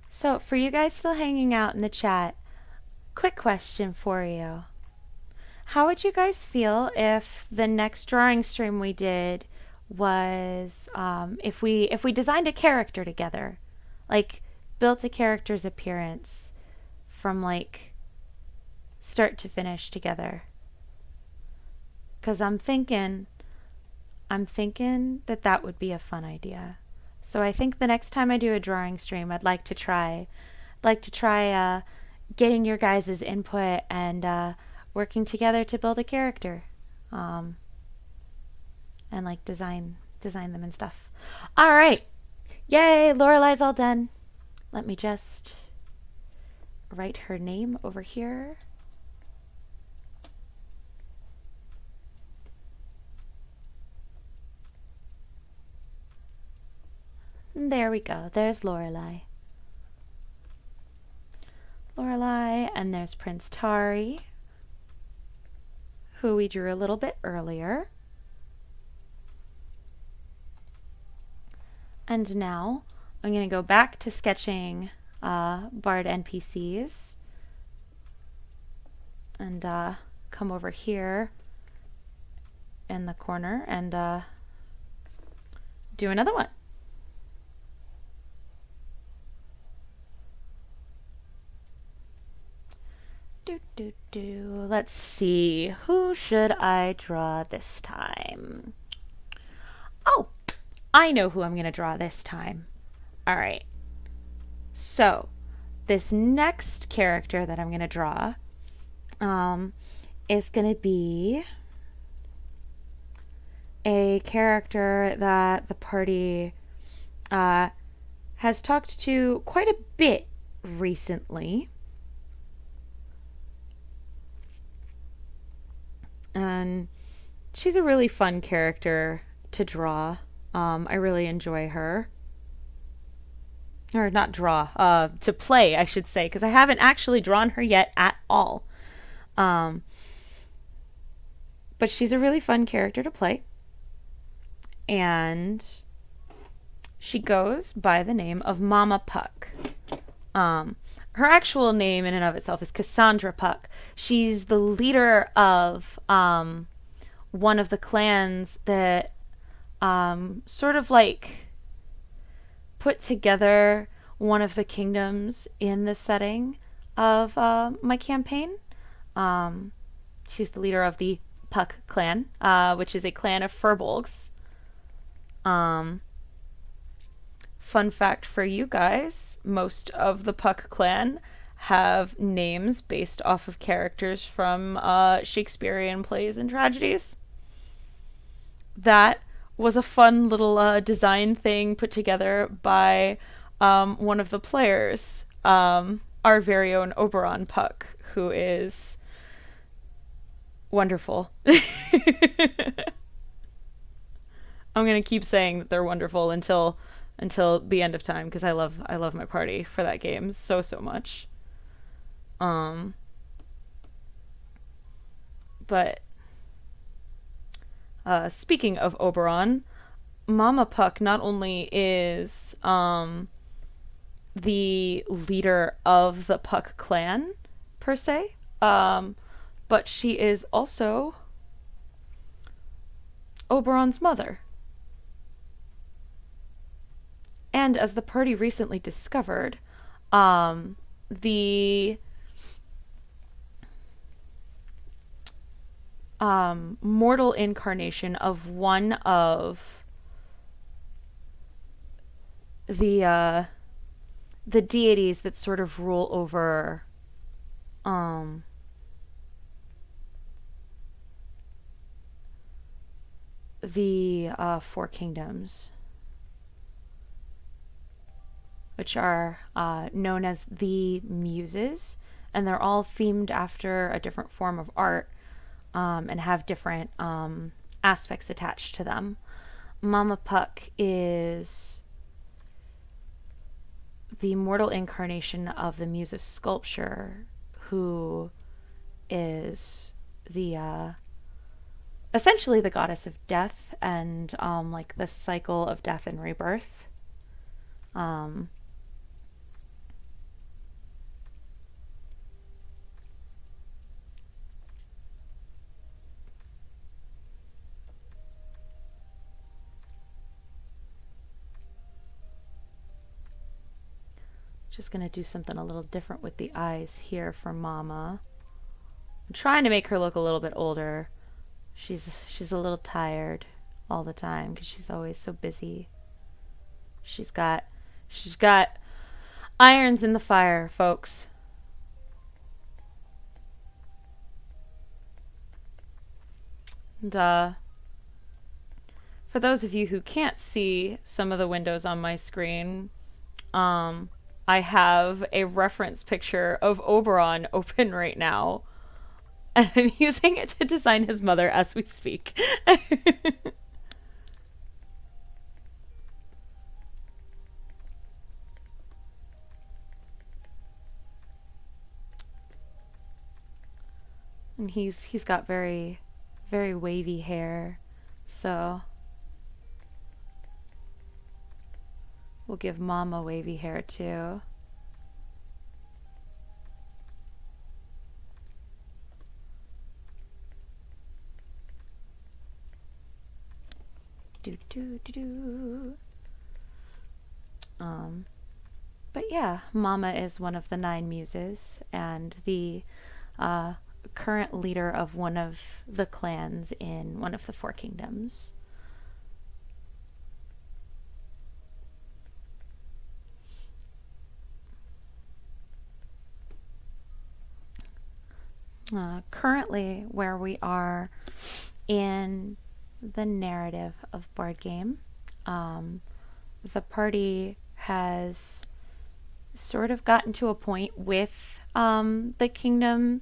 So, for you guys still hanging out in the chat, quick question for you. How would you guys feel if the next drawing stream we did was if we designed a character together, like built a character's appearance from like start to finish together? Because I'm thinking that that would be a fun idea. So I think the next time I do a drawing stream, I'd like to try getting your guys' input and working together to build a character, and like design them and stuff. All right, yay! Lorelei's all done. Let me just write her name over here. There we go. There's Lorelei. And there's Prince Tari, who we drew a little bit earlier. And now I'm going to go back to sketching Bard NPCs and come over here in the corner and do another one. Let's see. Who should I draw this time? Oh, I know who I'm going to draw this time. All right. So, this next character that I'm going to draw is going to be a character that the party has talked to quite a bit recently. And she's a really fun character to draw. I really enjoy her. Or not draw, to play, I should say, because I haven't actually drawn her yet at all. But she's a really fun character to play. And She goes by the name of Mama Puck. Um, Her actual name in and of itself is Cassandra Puck. She's the leader of one of the clans that sort of like put together one of the kingdoms in the setting of my campaign. Um, she's the leader of the Puck clan, which is a clan of furbolgs. Um, Fun fact for you guys, most of the Puck clan have names based off of characters from Shakespearean plays and tragedies. That was a fun little design thing put together by one of the players, our very own Oberon Puck, who is wonderful. I'm gonna keep saying that they're wonderful until the end of time because I love my party for that game so much. Um, but speaking of Oberon, Mama Puck not only is the leader of the Puck clan per se, but she is also Oberon's mother. And as the party recently discovered, the mortal incarnation of one of the deities that sort of rule over um, the four kingdoms, which are known as the Muses, and they're all themed after a different form of art and have different aspects attached to them. Mama Puck is the mortal incarnation of the Muse of Sculpture, who is the essentially the goddess of death and like the cycle of death and rebirth. Um, Just gonna do something a little different with the eyes here for Mama. I'm trying to make her look a little bit older. She's a little tired all the time because she's always so busy. She's got irons in the fire, folks. And for those of you who can't see some of the windows on my screen, I have a reference picture of Oberon open right now. And I'm using it to design his mother as we speak. And he's got very wavy hair. So we'll give Mama wavy hair too. Do do do do. But yeah, Mama is one of the nine muses and the current leader of one of the clans in one of the four kingdoms. Currently, where we are in the narrative of board game, the party has sort of gotten to a point with the kingdom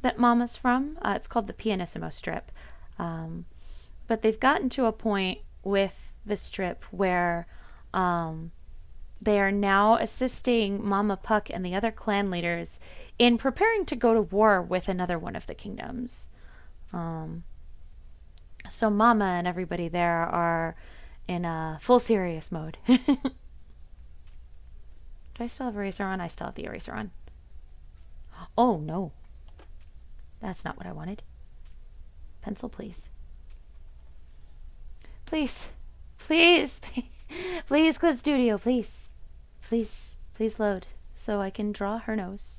that Mama's from. It's called the Pianissimo Strip. But they've gotten to a point with the strip where they are now assisting Mama Puck and the other clan leaders in preparing to go to war with another one of the kingdoms. So Mama and everybody there are in full serious mode. Do I still have eraser on? I still have the eraser on. Oh no, that's not what I wanted. Pencil, please. Please. Please. Please, Clip Studio, please. Please. Please load so I can draw her nose.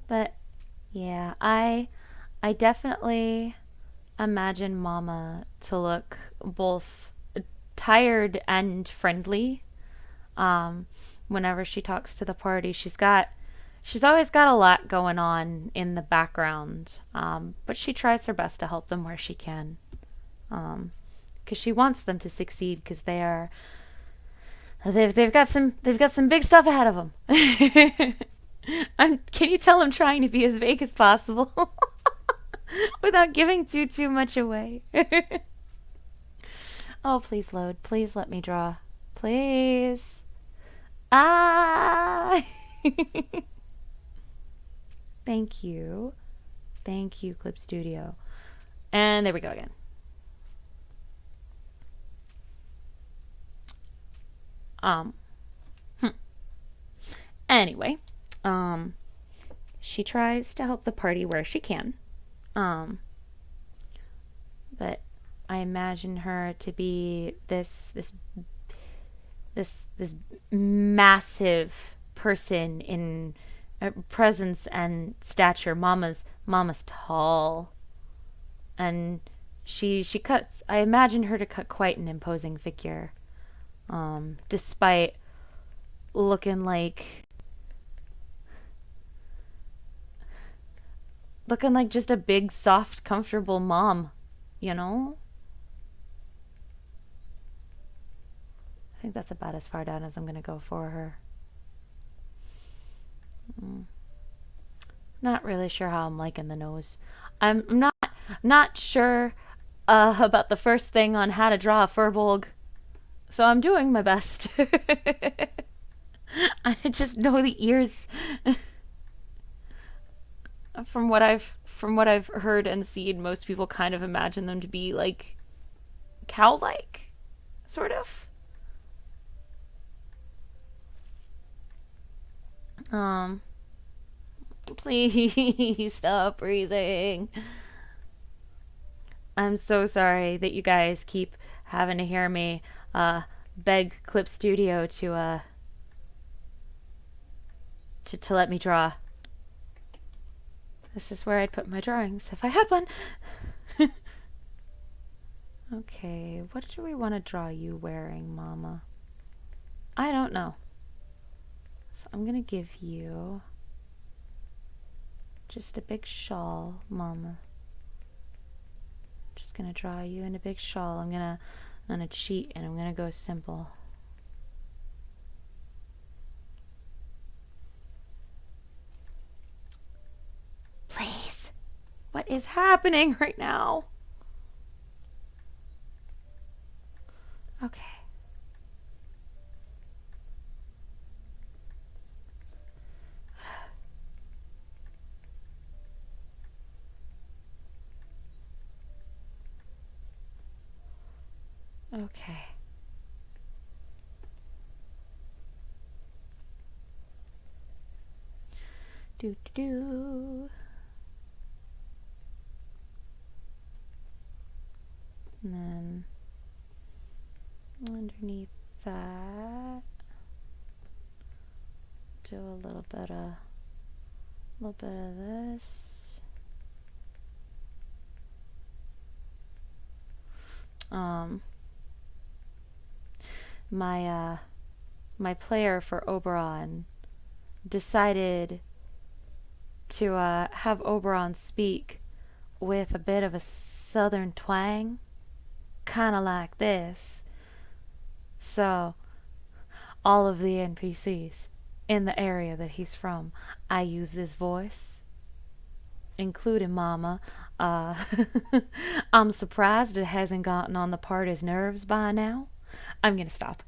But yeah, I definitely imagine Mama to look both tired and friendly. Um, Whenever she talks to the party, she's always got a lot going on in the background. But she tries her best to help them where she can. Because she wants them to succeed because they've got some big stuff ahead of them. Can you tell I'm trying to be as vague as possible without giving too much away? Oh, please load. Please let me draw. Please. Ah! Thank you. Thank you, Clip Studio. And there we go again. Anyway, she tries to help the party where she can. But I imagine her to be this massive person in presence and stature. Mama's tall, and she cuts. I imagine her to cut quite an imposing figure, despite looking like just a big, soft, comfortable mom, you know? I think that's about as far down as I'm going to go for her. Not really sure how I'm liking the nose. I'm not sure about the first thing on how to draw a furbolg, so I'm doing my best. I just know the ears. From what I've heard and seen, most people kind of imagine them to be like cow-like, sort of. Please stop breathing. I'm so sorry that you guys keep having to hear me beg Clip Studio to let me draw. This is where I'd put my drawings if I had one. Okay, what do we want to draw you wearing, Mama? I don't know. So I'm going to give you just a big shawl, Mama. Just going to draw you in a big shawl. I'm going to cheat and I'm going to go simple. Please. What is happening right now? Okay. Okay. Do. And then underneath that, do a little bit of this. My player for Oberon decided to have Oberon speak with a bit of a southern twang, kind of like this. So all of the NPCs in the area that he's from, I use this voice, including Mama. I'm surprised it hasn't gotten on the party's nerves by now. I'm gonna stop.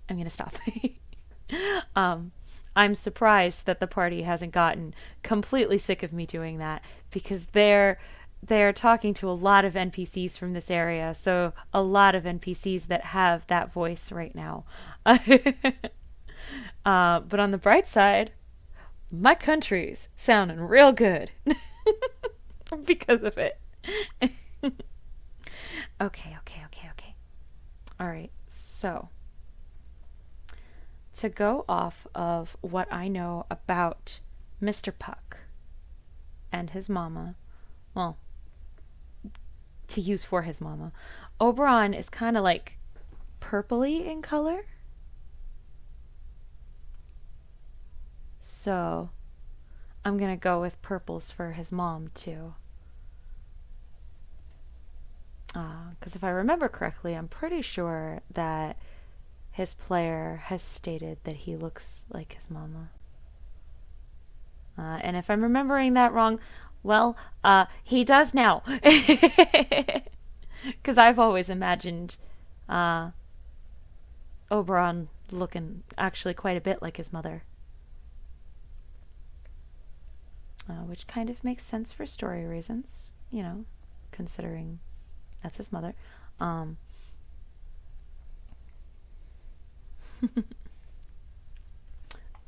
I'm surprised that the party hasn't gotten completely sick of me doing that because they're talking to a lot of NPCs from this area, so a lot of NPCs that have that voice right now. But on the bright side, my country's sounding real good because of it. Okay. All right, so to go off of what I know about Mr. Puck and his mama, well, to use for his mama, Oberon is kind of like purpley in color. So I'm gonna go with purples for his mom too. Because if I remember correctly, I'm pretty sure that his player has stated that he looks like his mama. And if I'm remembering that wrong, well, he does now. Because I've always imagined uh, Oberon looking actually quite a bit like his mother. Which kind of makes sense for story reasons, considering that's his mother. Um,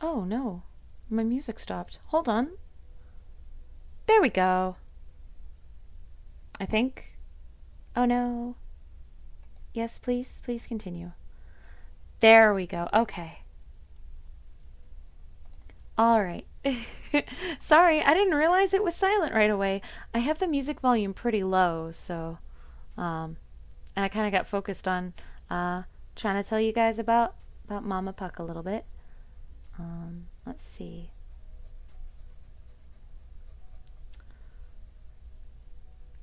oh no, my music stopped. Hold on. There we go. I think. Oh no. Yes, please continue. There we go. Okay. All right. Sorry, I didn't realize it was silent right away. I have the music volume pretty low, so um, and I kind of got focused on uh, trying to tell you guys about Mama Puck a little bit. Let's see.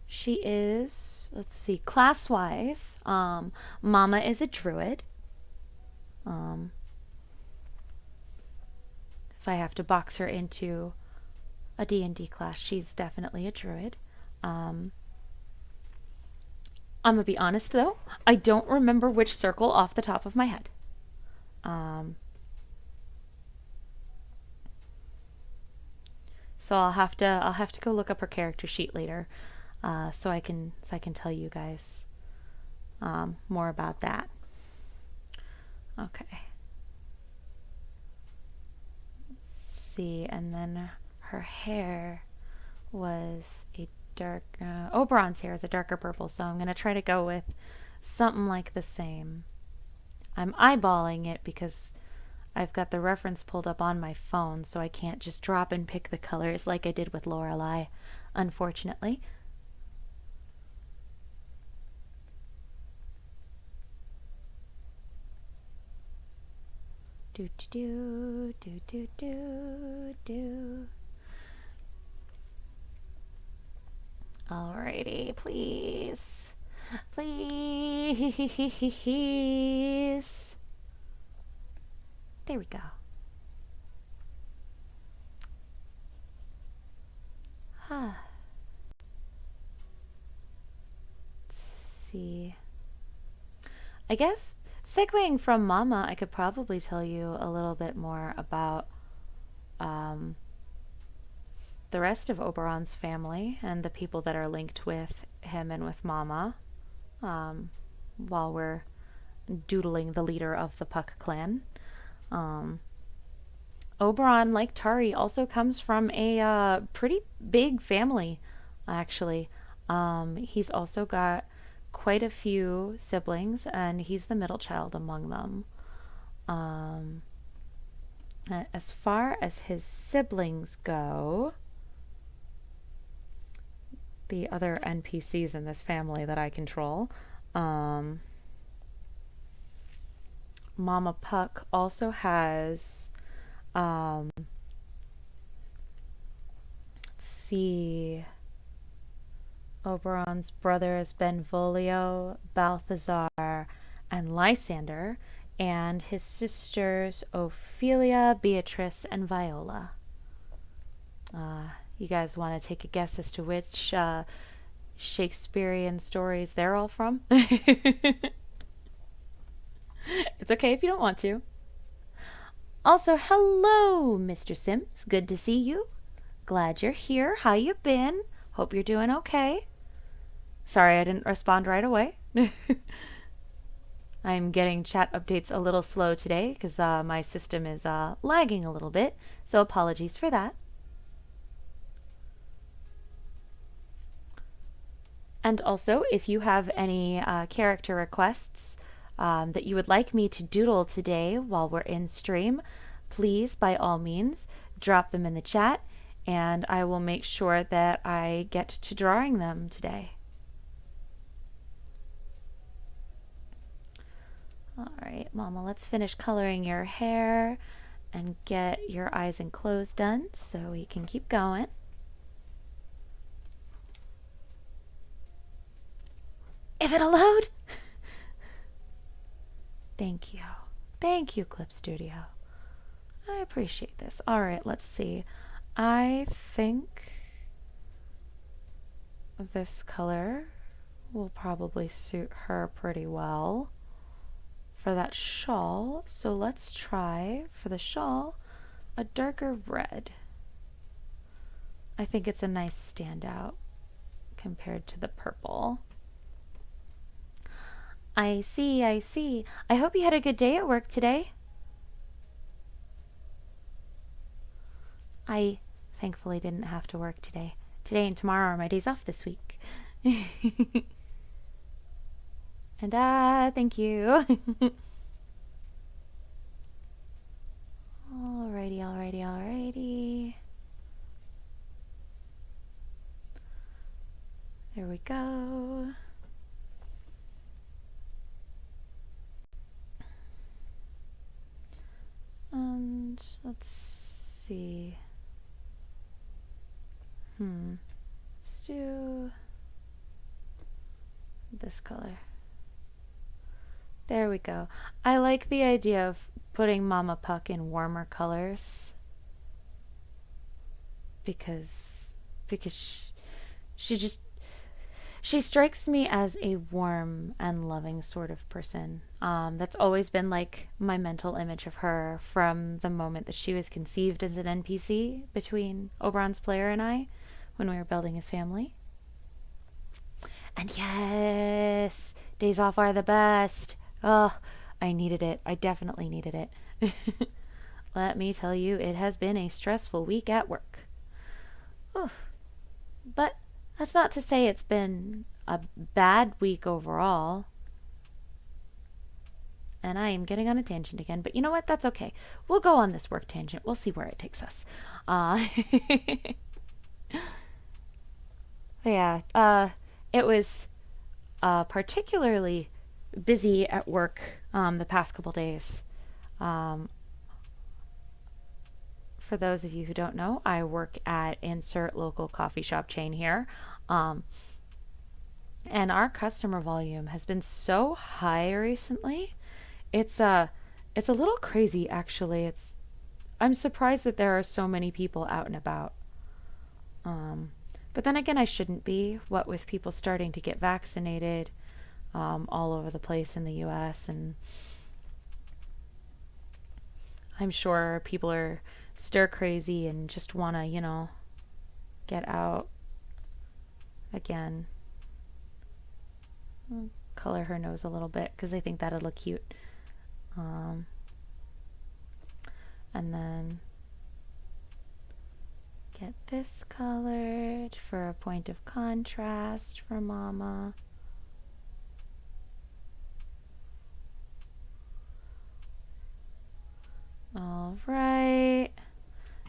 She is, let's see, class wise. Mama is a druid. Um, if I have to box her into a D&D class, she's definitely a druid. Um, I'm gonna be honest though, I don't remember which circle off the top of my head. Um, so I'll have to go look up her character sheet later, so I can tell you guys more about that. Okay. Let's see, and then her hair was a dark. Oberon's hair is a darker purple, so I'm gonna try to go with something like the same. I'm eyeballing it because I've got the reference pulled up on my phone, so I can't just drop and pick the colors like I did with Lorelei, unfortunately. Do do do do do do. Alrighty, please. Please. There we go. Huh. Let's see. I guess segueing from Mama, I could probably tell you a little bit more about um, the rest of Oberon's family and the people that are linked with him and with Mama, um, while we're doodling the leader of the Puck clan. Um, Oberon, like Tari, also comes from a pretty big family, actually. He's also got quite a few siblings, and he's the middle child among them. Um, as far as his siblings go, the other NPCs in this family that I control, um, Mama Puck also has, let's see, Oberon's brothers Benvolio, Balthazar, and Lysander, and his sisters Ophelia, Beatrice, and Viola. You guys want to take a guess as to which Shakespearean stories they're all from? It's okay if you don't want to. Also, hello, Mr. Sims. Good to see you. Glad you're here. How you been? Hope you're doing okay. Sorry I didn't respond right away. I'm getting chat updates a little slow today because my system is lagging a little bit, so apologies for that. And also, if you have any character requests that you would like me to doodle today while we're in stream, please, by all means, drop them in the chat, and I will make sure that I get to drawing them today. All right, Mama, let's finish coloring your hair and get your eyes and clothes done so we can keep going. If it'll load. Thank you. Thank you, Clip Studio. I appreciate this. All right, let's see. I think this color will probably suit her pretty well for that shawl. So let's try, for the shawl, a darker red. I think it's a nice standout compared to the purple. I see, I see. I hope you had a good day at work today. I thankfully didn't have to work today. Today and tomorrow are my days off this week. And thank you. Alrighty, alrighty, alrighty. There we go. And let's see. Let's do this color. There we go. I like the idea of putting Mama Puck in warmer colors because she strikes me as a warm and loving sort of person. That's always been like my mental image of her from the moment that she was conceived as an NPC between Oberon's player and I when we were building his family. And yes, days off are the best. Oh, I needed it. I definitely needed it. Let me tell you, it has been a stressful week at work. Oof. But that's not to say it's been a bad week overall. And I am getting on a tangent again, but you know what? That's okay. We'll go on this work tangent. We'll see where it takes us. Yeah, it was particularly busy at work the past couple days. For those of you who don't know, I work at insert local coffee shop chain here. And our customer volume has been so high recently. It's a little crazy actually. I'm surprised that there are so many people out and about. But then again, I shouldn't be, what with people starting to get vaccinated all over the place in the US, and I'm sure people are stir crazy and just want to, get out again. I'll color her nose a little bit because I think that'll look cute. And then get this colored for a point of contrast for Mama. All right.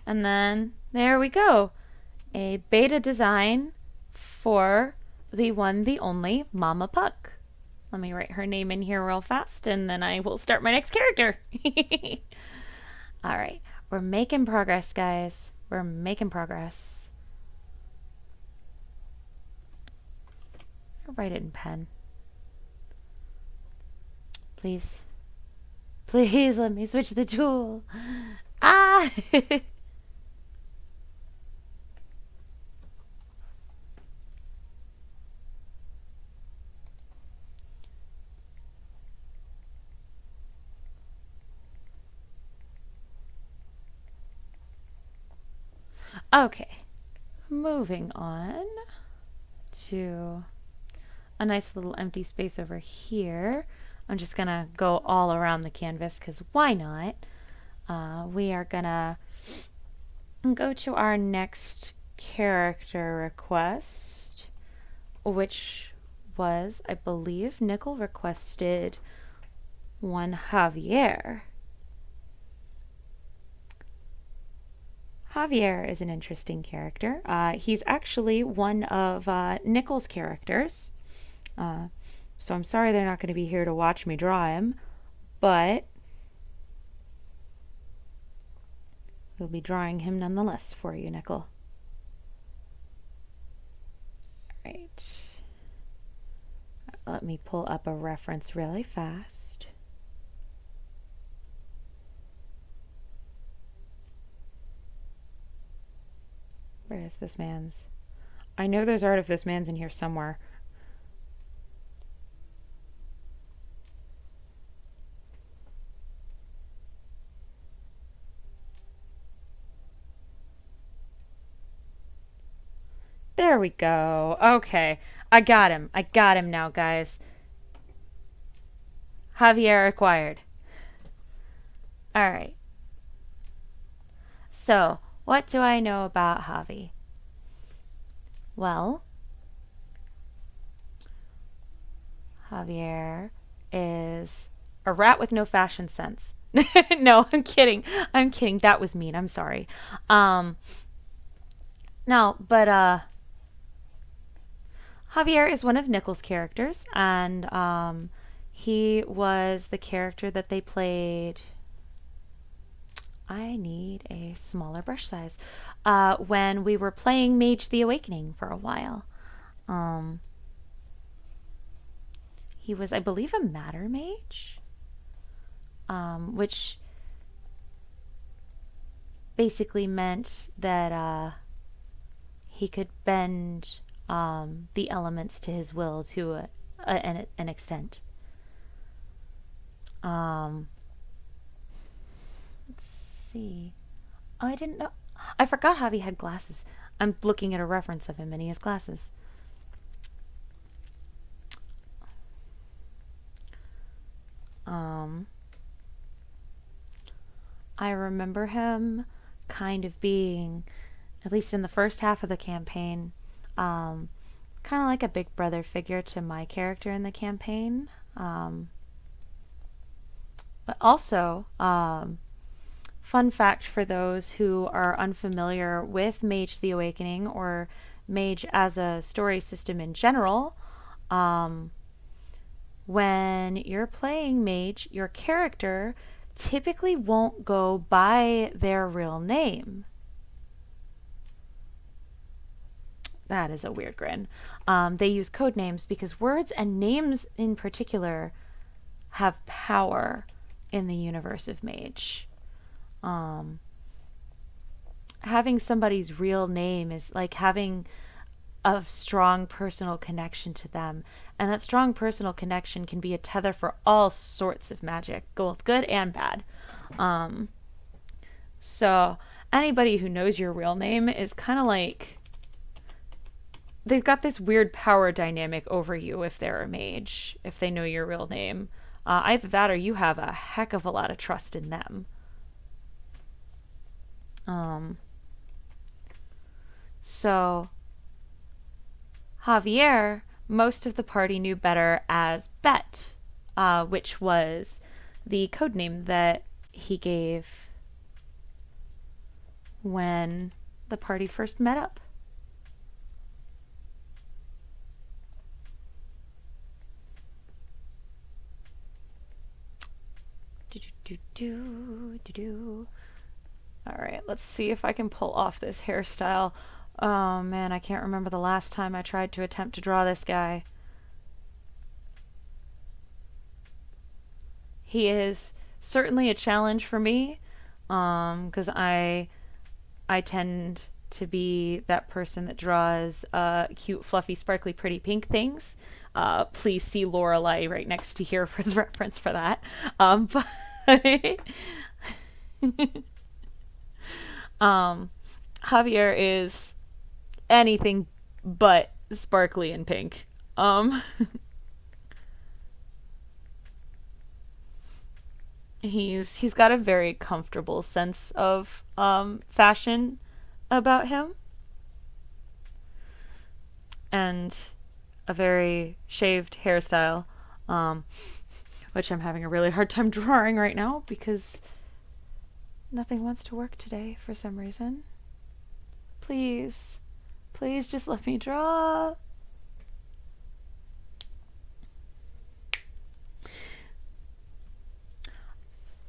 And then there we go. A beta design for the one, the only Mama Puck. Let me write her name in here real fast and then I will start my next character. All right. We're making progress, guys. We're making progress. I'll write it in pen. Please. Please let me switch the tool. Ah! Okay, moving on to a nice little empty space over here. I'm just gonna go all around the canvas because why not? We are gonna go to our next character request, which was, I believe, Nickel requested one Javier. Javier is an interesting character. He's actually one of Nickel's characters. So I'm sorry they're not going to be here to watch me draw him, but we'll be drawing him nonetheless for you, Nickel. All right. Let me pull up a reference really fast. Where is this man's? I know there's art of this man's in here somewhere. There we go. Okay. I got him. I got him now, guys. Javier acquired. Alright. So, what do I know about Javi? Well, Javier is a rat with no fashion sense. No, I'm kidding. I'm kidding. That was mean. I'm sorry. No, but Javier is one of Nickel's characters, and he was the character that they played. I need a smaller brush size. When we were playing Mage the Awakening for a while. He was, I believe, a Matter Mage, which basically meant that he could bend the elements to his will to an extent. Let's see. Oh, I didn't know. I forgot Javi had glasses. I'm looking at a reference of him and he has glasses. I remember him kind of being, at least in the first half of the campaign, kind of like a big brother figure to my character in the campaign. But also, fun fact for those who are unfamiliar with Mage the Awakening or Mage as a story system in general, when you're playing Mage, your character typically won't go by their real name. That is a weird grin. They use code names because words and names in particular have power in the universe of Mage. Having somebody's real name is like having a strong personal connection to them, and that strong personal connection can be a tether for all sorts of magic, both good and bad. So anybody who knows your real name is kind of like they've got this weird power dynamic over you if they're a mage, if they know your real name. Either that or you have a heck of a lot of trust in them. So Javier, most of the party knew better as Bet, which was the codename that he gave when the party first met up. Alright, let's see if I can pull off this hairstyle. Oh man, I can't remember the last time I tried to attempt to draw this guy. He is certainly a challenge for me, because I tend to be that person that draws cute, fluffy, sparkly, pretty pink things. Please see Lorelei right next to here for his reference for that. But Javier is anything but sparkly and pink. Um, he's got a very comfortable sense of fashion about him, and a very shaved hairstyle, um, which I'm having a really hard time drawing right now because nothing wants to work today for some reason. Please, please just let me draw.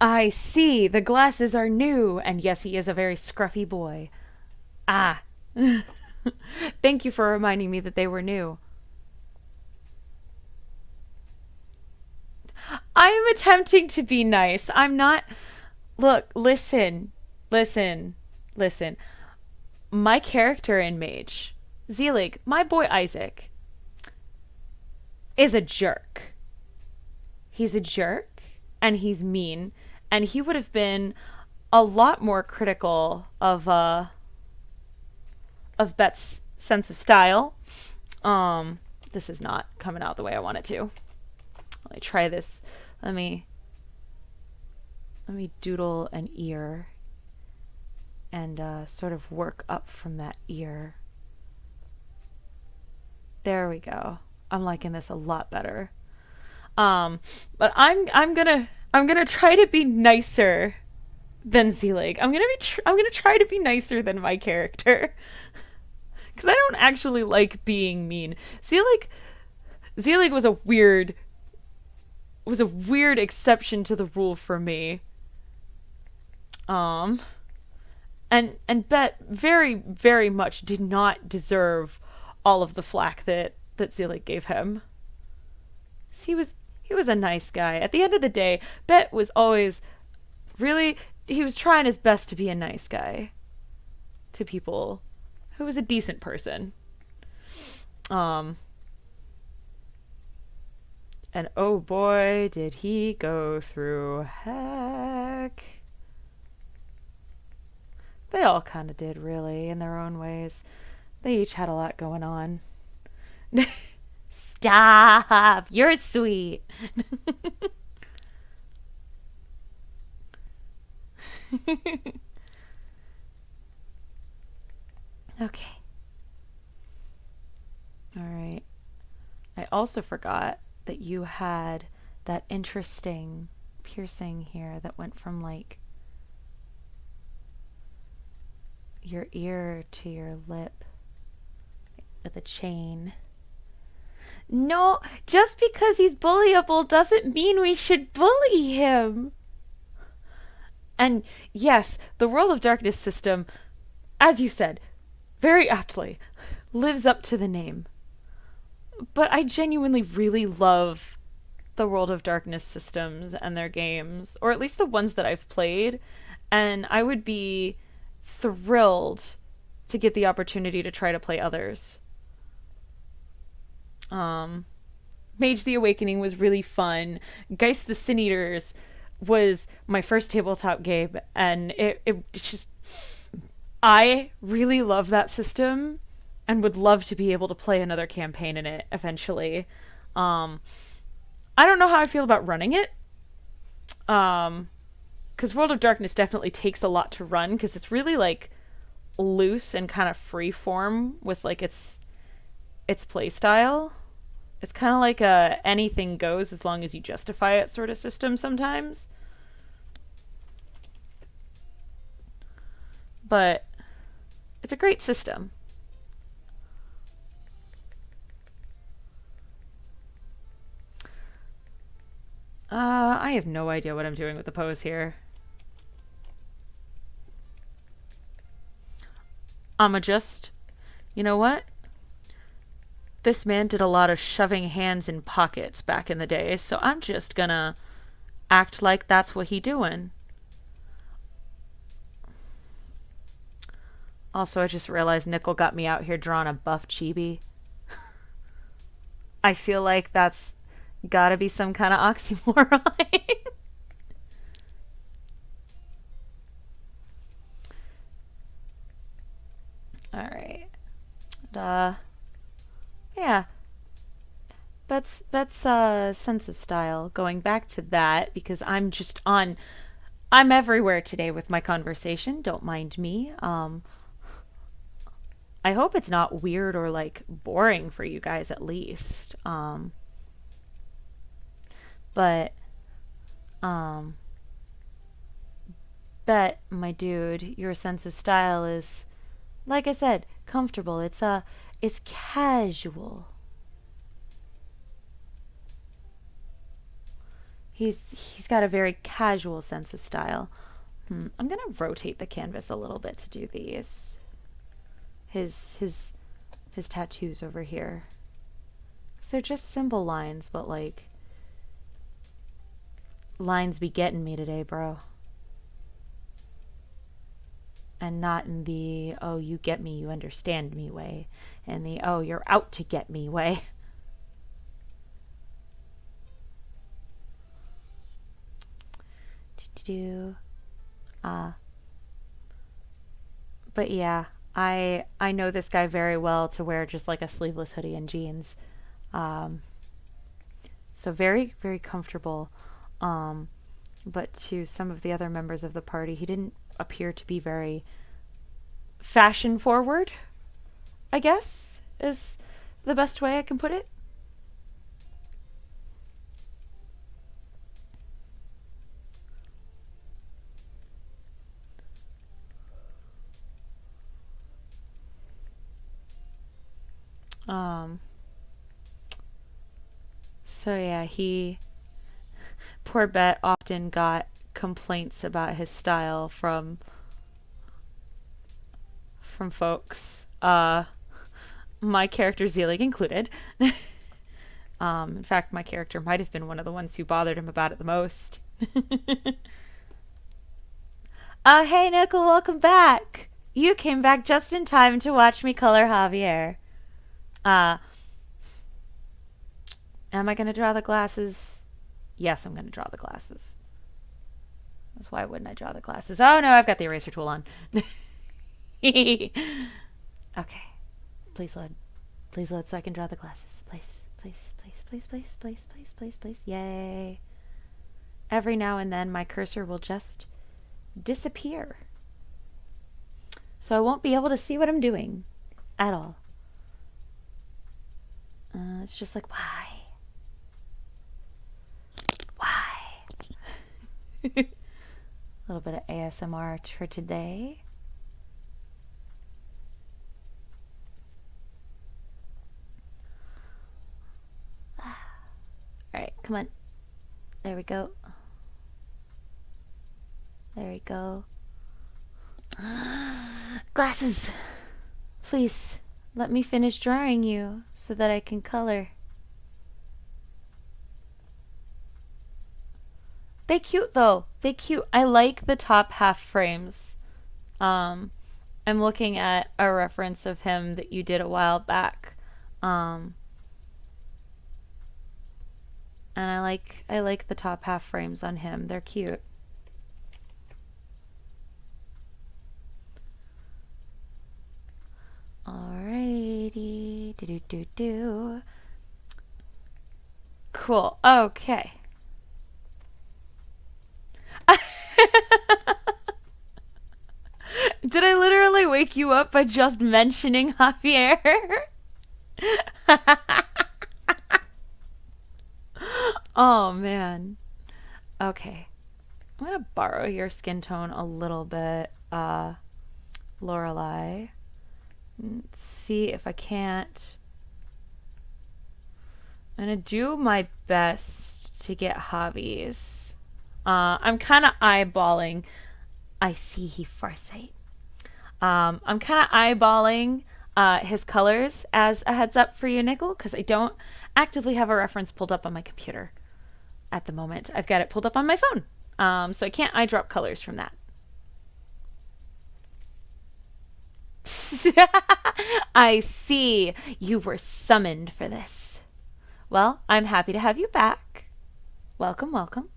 I see, the glasses are new, and yes, he is a very scruffy boy. Ah. Thank you for reminding me that they were new. I am attempting to be nice. I'm not. Look, listen, listen, listen. My character in Mage, Zelig, my boy Isaac, is a jerk. He's a jerk, and he's mean, and he would have been a lot more critical of Bet's sense of style. This is not coming out the way I want it to. Let me try this. Let me doodle an ear and sort of work up from that ear. There we go. I'm liking this a lot better. But I'm gonna try to be nicer than Zelig. I'm gonna try to be nicer than my character because I don't actually like being mean. Zelig was a weird exception to the rule for me. Um, and Bet very very much did not deserve all of the flack that Zelig gave him. He was a nice guy. At the end of the day, Bet was always really he was trying his best to be a nice guy to people, who was a decent person. Um and oh boy, did he go through heck. They all kind of did, really, in their own ways. They each had a lot going on. Stop! You're sweet. Okay. All right. I also forgot that you had that interesting piercing here that went from like your ear to your lip with a chain. No, just because he's bullyable doesn't mean we should bully him. And yes, the World of Darkness system, as you said, very aptly, lives up to the name. But I genuinely really love the World of Darkness systems and their games, or at least the ones that I've played, and I would be thrilled to get the opportunity to try to play others. Mage the Awakening was really fun. Geist the Sin Eaters was my first tabletop game, and it's just I really love that system and would love to be able to play another campaign in it eventually. I don't know how I feel about running it. Because World of Darkness definitely takes a lot to run because it's really like loose and kind of free form with like its play style. It's kind of like a anything goes as long as you justify it sort of system sometimes. But it's a great system. I have no idea what I'm doing with the pose here. I'ma just, you know what? This man did a lot of shoving hands in pockets back in the day, so I'm just gonna act like that's what he doing. Also, I just realized Nickel got me out here drawing a buff chibi. I feel like that's gotta be some kind of oxymoron. uh, yeah, that's sense of style. Going back to that because I'm everywhere today with my conversation. Don't mind me. I hope it's not weird or like boring for you guys at least. But um, bet my dude, your sense of style is, like I said, comfortable. It's casual. He's got a very casual sense of style. I'm gonna rotate the canvas a little bit to do these. His his his tattoos over here. So they're just symbol lines, but like lines be getting me today, bro. And not in the oh you get me, you understand me way, and the oh you're out to get me way. Do uh but yeah, I know this guy very well to wear just like a sleeveless hoodie and jeans. Um so very very comfortable. Um but to some of the other members of the party, he didn't appear to be very fashion forward, I guess, is the best way I can put it. Um, so yeah, poor Bet often got complaints about his style from folks. My character Zelig included. In fact, my character might have been one of the ones who bothered him about it the most. Hey Nickel, welcome back. You came back just in time to watch me color Javier. Uh, am I gonna draw the glasses? Yes, I'm gonna draw the glasses. That's why wouldn't I draw the glasses? Oh no, I've got the eraser tool on. Okay. Please load. Please load so I can draw the glasses. Please, please, please, please, please, please, please, please, please. Yay. Every now and then my cursor will just disappear. So I won't be able to see what I'm doing at all. It's just like, why? Why? A little bit of ASMR for today. Alright, come on. There we go. There we go. Glasses! Please, let me finish drawing you so that I can color. They cute though. They cute. I like the top half frames. I'm looking at a reference of him that you did a while back. And I like the top half frames on him. They're cute. Alrighty. Do. Cool. Okay. Did I literally wake you up by just mentioning Javier? Oh man. Okay. I'm gonna borrow your skin tone a little bit, Lorelei. See if I can't. I'm gonna do my best to get Javi's. I'm kind of eyeballing. I see he farsight. I'm kind of eyeballing his colors as a heads up for you, Nickel, because I don't actively have a reference pulled up on my computer at the moment. I've got it pulled up on my phone, so I can't eye drop colors from that. I see you were summoned for this. Well, I'm happy to have you back. Welcome, welcome.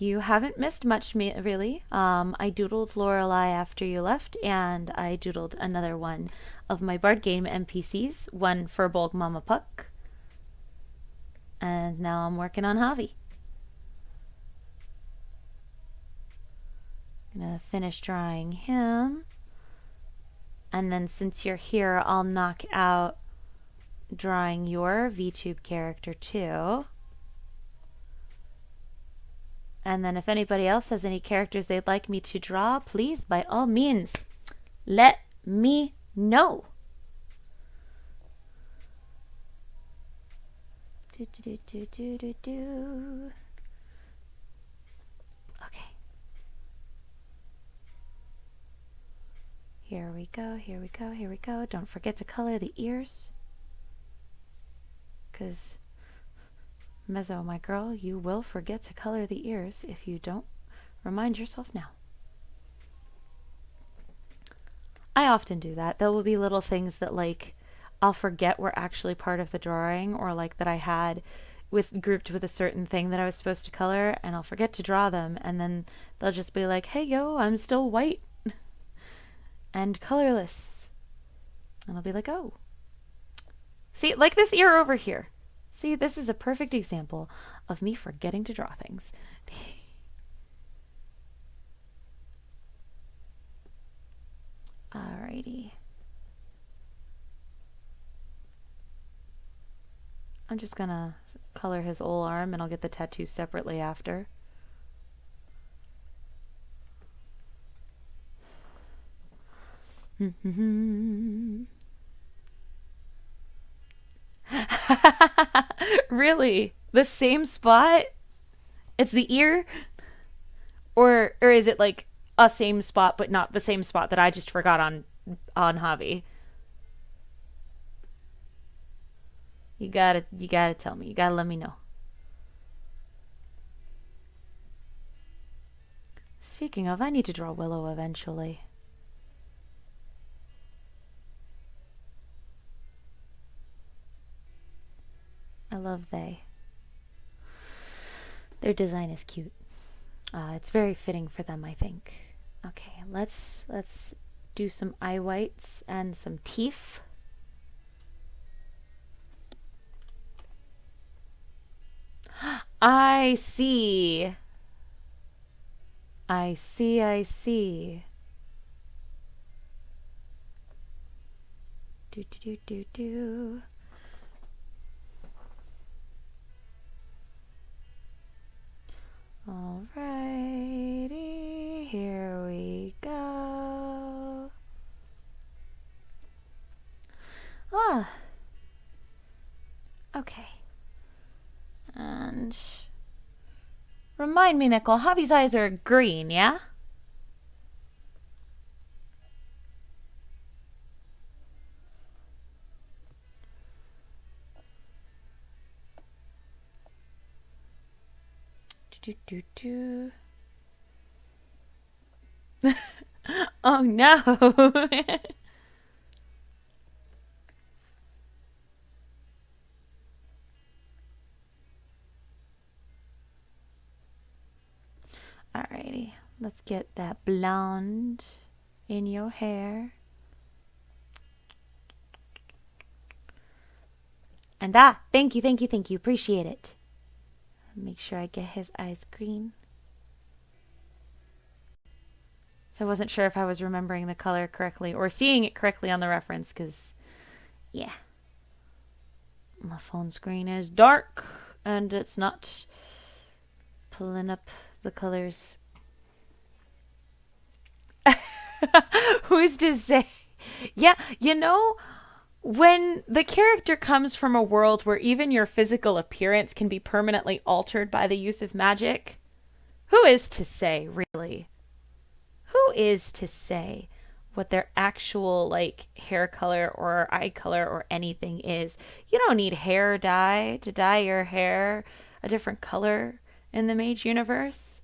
You haven't missed much, really. I doodled Lorelei after you left, and I doodled another one of my board game NPCs, one for Bolg Mama Puck, and now I'm working on Javi. Gonna finish drawing him, and then since you're here, I'll knock out drawing your VTube character too. And then if anybody else has any characters they'd like me to draw, please, by all means, let me know. Okay. Here we go, here we go, here we go. Don't forget to color the ears. Because Mezzo, my girl, you will forget to color the ears if you don't remind yourself now. I often do that. There will be little things that, like, I'll forget were actually part of the drawing, or like that I had grouped with a certain thing that I was supposed to color, and I'll forget to draw them, and then they'll just be like, hey yo, I'm still white and colorless. And I'll be like, oh. See, like this ear over here. See, this is a perfect example of me forgetting to draw things. Alrighty. I'm just gonna color his whole arm, and I'll get the tattoo separately after. Really? The same spot? It's the ear? Or is it like a same spot but not the same spot that I just forgot on Javi? You gotta tell me. You gotta let me know. Speaking of, I need to draw Willow eventually. I love they. Their design is cute. It's very fitting for them, I think. Okay, let's do some eye whites and some teeth. I see. I see, I see. Do do do do do. Alrighty, here we go. Ah. Okay. And remind me, Nicole, Javi's eyes are green, yeah? Do do do do. Oh no. Alrighty, let's get that blonde in your hair. And thank you, thank you, thank you. Appreciate it. Make sure I get his eyes green. So I wasn't sure if I was remembering the color correctly or seeing it correctly on the reference, because, yeah. My phone screen is dark and it's not pulling up the colors. Who's to say? Yeah, you know, when the character comes from a world where even your physical appearance can be permanently altered by the use of magic, who is to say, really? Who is to say what their actual, like, hair color or eye color or anything is? You don't need hair dye to dye your hair a different color in the mage universe.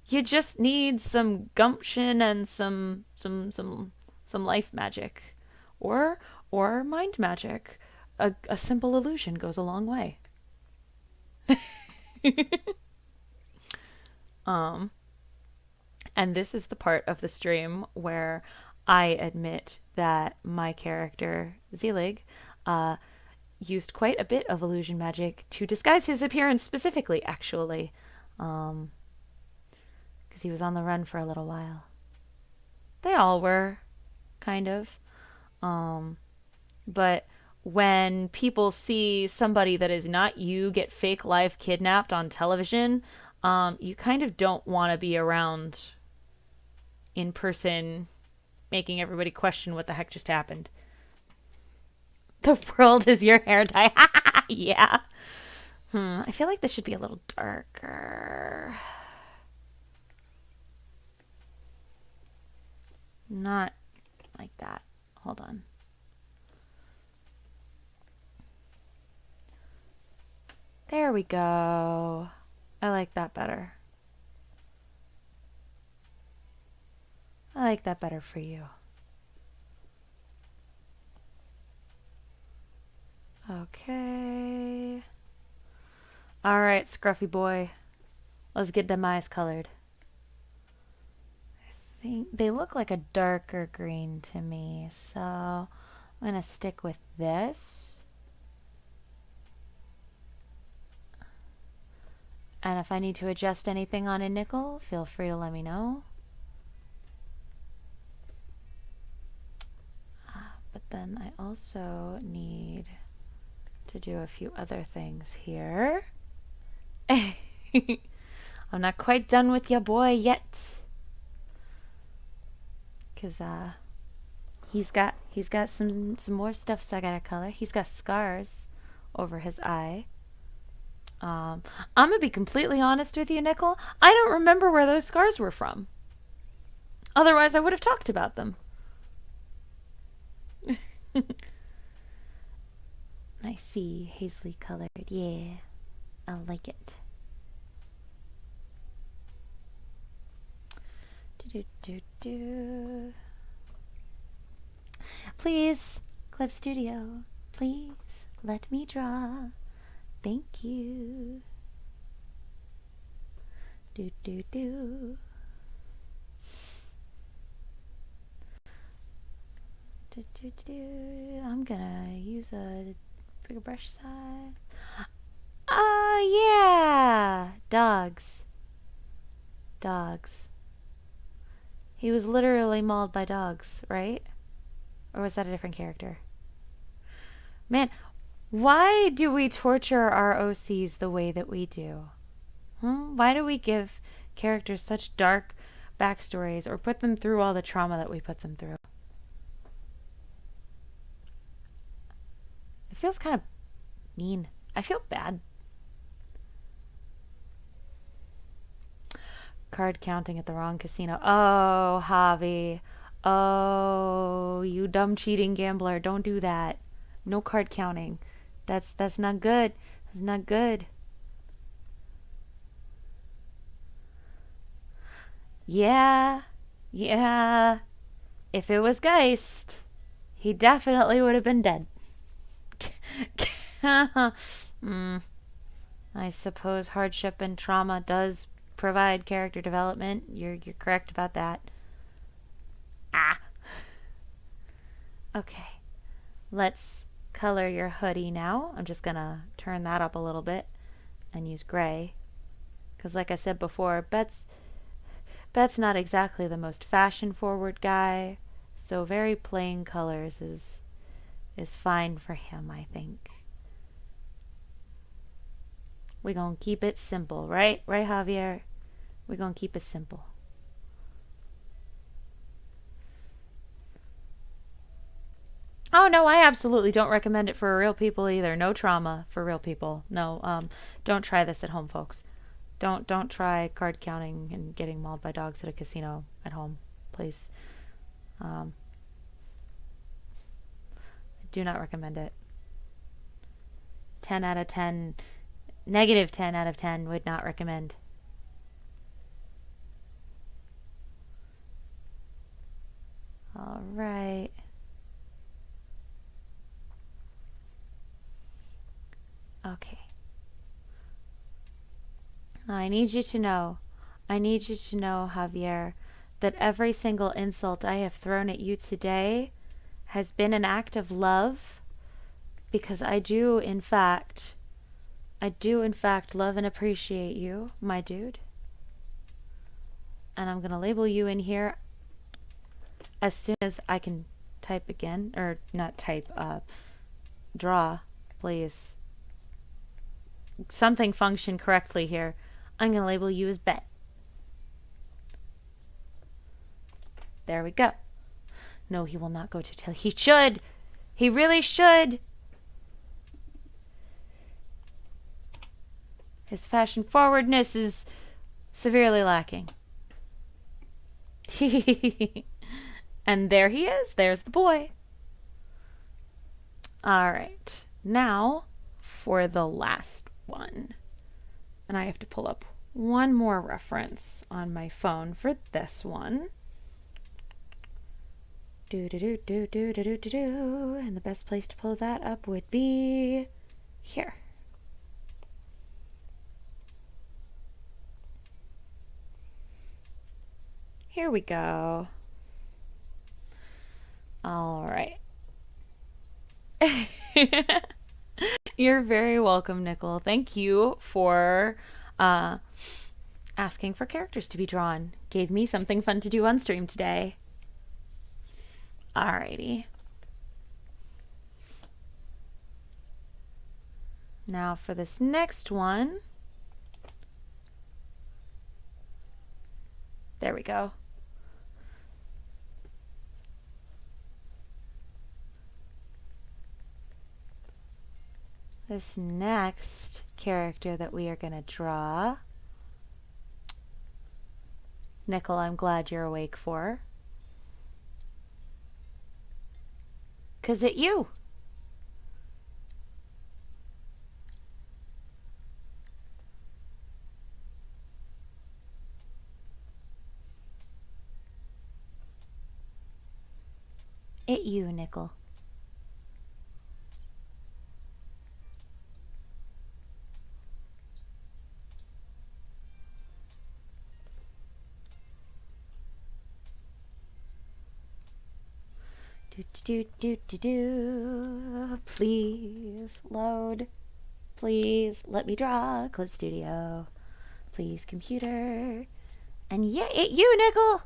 You just need some gumption and some life magic, or mind magic. A simple illusion goes a long way. Um, and this is the part of the stream where I admit that my character, Zelig, uh, used quite a bit of illusion magic to disguise his appearance specifically, actually. Um, because he was on the run for a little while. They all were, kind of. Um, but when people see somebody that is not you get fake live kidnapped on television, you kind of don't want to be around in person, making everybody question what the heck just happened. The world is your hair dye. Yeah. I feel like this should be a little darker. Not like that. Hold on. There we go. I like that better. I like that better for you. Okay. Alright, scruffy boy. Let's get them eyes colored. I think they look like a darker green to me, so I'm gonna stick with this. And if I need to adjust anything on a nickel, feel free to let me know. But then I also need to do a few other things here. I'm not quite done with ya boy yet. Cause he's got some more stuff so I gotta color. He's got scars over his eye. I'm gonna be completely honest with you, Nickel. I don't remember where those scars were from. Otherwise I would have talked about them. I see, hazily colored. Yeah, I like it. Do. Please, Clip Studio, please let me draw. Thank you. Do. I'm gonna use a bigger brush size. Yeah! Dogs. He was literally mauled by dogs, right? Or was that a different character? Man, why do we torture our OCs the way that we do? Why do we give characters such dark backstories or put them through all the trauma that we put them through? It feels kind of mean. I feel bad. Card counting at the wrong casino. Oh, Javi. Oh, you dumb cheating gambler. Don't do that. No card counting. That's not good. That's not good. Yeah. If it was Geist, he definitely would have been dead. I suppose hardship and trauma does provide character development. You're correct about that. Okay. Let's color your hoodie now. I'm just gonna turn that up a little bit and use gray. Because like I said before, Bet's not exactly the most fashion forward guy, so very plain colors is fine for him, I think. We're gonna keep it simple, right? Right, Javier? We're gonna keep it simple. Oh no, I absolutely don't recommend it for real people either. No trauma for real people. No, don't try this at home, folks. Don't try card counting and getting mauled by dogs at a casino at home, please. I do not recommend it. 10 out of 10, negative 10 out of 10 would not recommend. All right. Okay. Now I need you to know I need you to know, Javier, that every single insult I have thrown at you today has been an act of love because I do in fact love and appreciate you, my dude. And I'm gonna label you in here as soon as I can type again, or not type, draw, please. Something function correctly here. I'm gonna label you as Bet. There we go. No, he will not go to tail. He should! He really should! His fashion forwardness is severely lacking. And there he is. There's the boy. Alright. Now for the last one. And I have to pull up one more reference on my phone for this one. And the best place to pull that up would be here. Here we go. All right. You're very welcome, Nickel. Thank you for asking for characters to be drawn. Gave me something fun to do on stream today. Alrighty. Now for this next one. There we go. This next character that we are going to draw, Nickel, I'm glad you're awake for. 'Cause it you. It you, Nickel. Please load. Please let me draw. Clip Studio. Please computer. And yeah, it you, Nickel.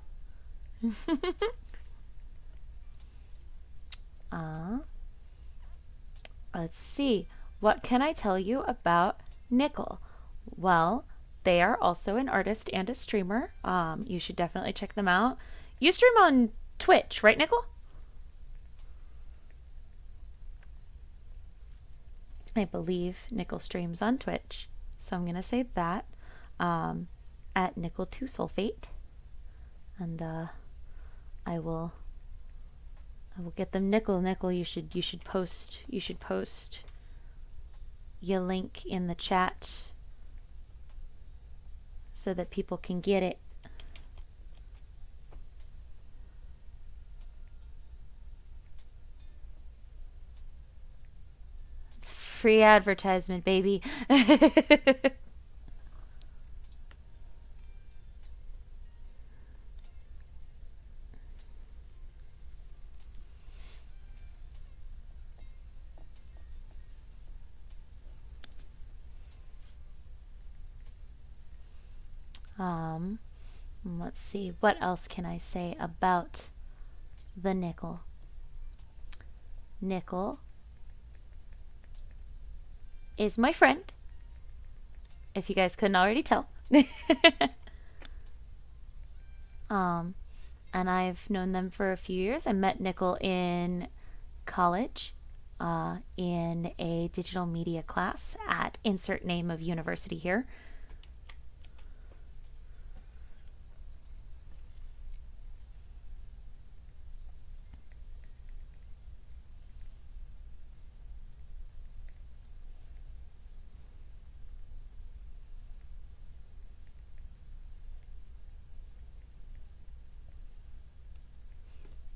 Let's see. What can I tell you about Nickel? Well, they are also an artist and a streamer. You should definitely check them out. You stream on Twitch, right, Nickel? I believe Nickel streams on Twitch, so I'm gonna say that at Nickel 2 Sulfate, and I will get them. Nickel, you should post your link in the chat so that people can get it. It's free advertisement, baby. Let's see, what else can I say about the Nickel? Nickel is my friend, if you guys couldn't already tell. And I've known them for a few years. I met Nickel in college, in a digital media class at insert name of university here.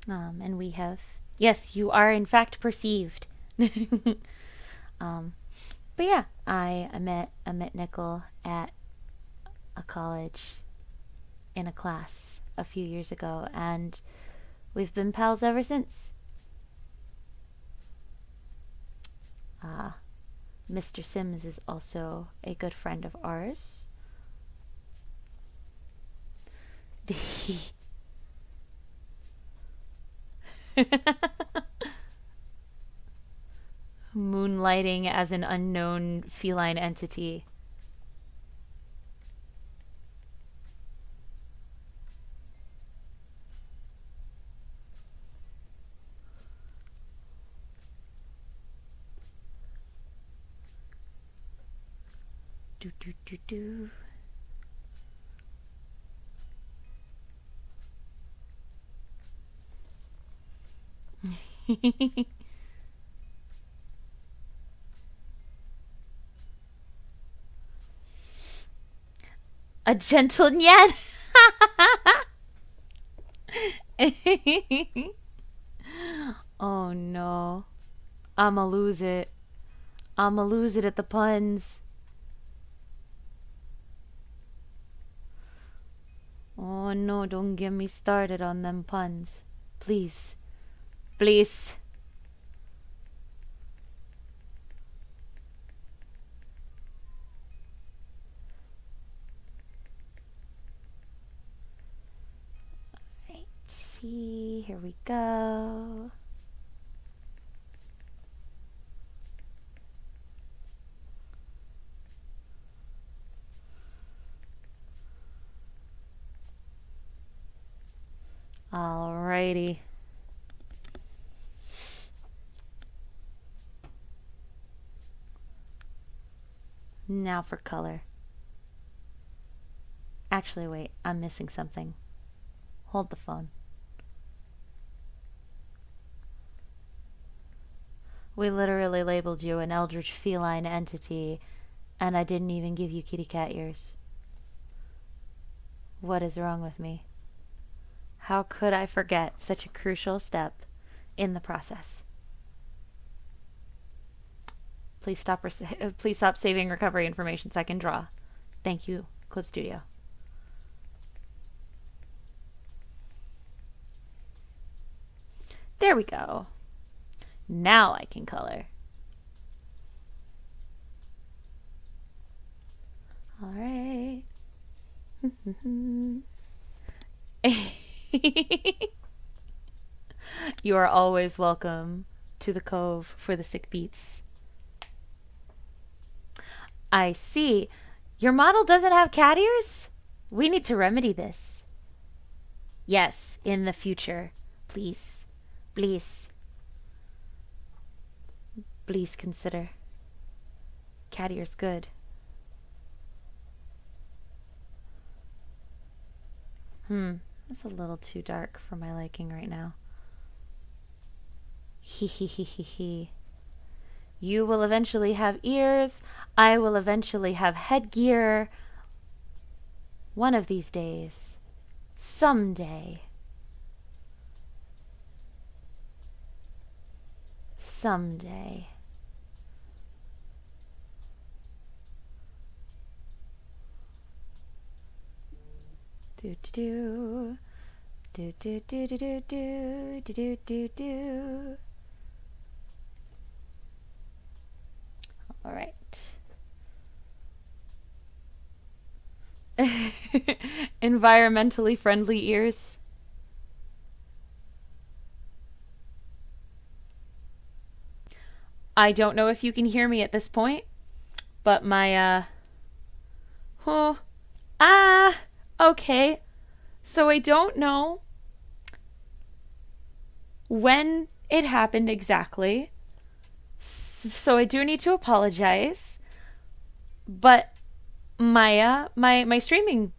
And we have, yes, you are in fact perceived. But yeah, I met Nickel at a college in a class a few years ago, and we've been pals ever since. Mr. Sims is also a good friend of ours. Moonlighting as an unknown feline entity. Do do do do. A gentle nyan. Oh no. I'ma lose it. I'ma lose it at the puns. Oh no, don't get me started on them puns. Please. Please. Righty, here we go. Alrighty. Now for color. Actually, wait, I'm missing something. Hold the phone. We literally labeled you an eldritch feline entity, and I didn't even give you kitty cat ears. What is wrong with me? How could I forget such a crucial step in the process? Please stop saving recovery information so I can draw. Thank you, Clip Studio. There we go. Now I can color. All right. You are always welcome to the Cove for the sick beats. I see. Your model doesn't have cat ears? We need to remedy this. Yes, in the future. Please. Please. Please consider. Cat ears good. That's a little too dark for my liking right now. Hee hee hee hee hee. You will eventually have ears. I will eventually have headgear. One of these days. Someday. Someday. Do do do do do do do do do do do do. All right. Environmentally friendly ears. I don't know if you can hear me at this point, but my okay. So I don't know when it happened exactly. So I do need to apologize. But my streaming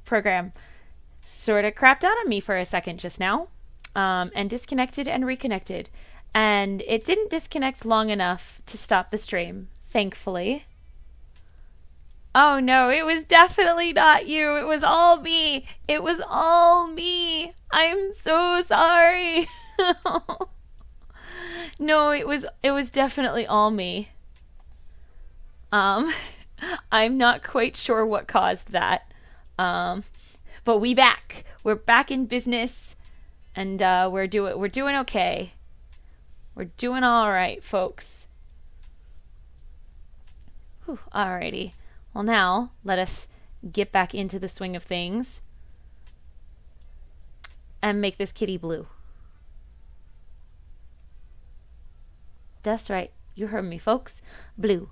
program sort of crapped out on me for a second just now, and disconnected and reconnected, and it didn't disconnect long enough to stop the stream, thankfully. Oh no, it was definitely not you. It was all me. It was all me. I'm so sorry. No, it was definitely all me. I'm not quite sure what caused that. but we back. We're back in business, and we're doing okay. We're doing all right, folks. Whew, alrighty. Well, now let us get back into the swing of things and make this kitty blue. That's right. You heard me, folks. Blue.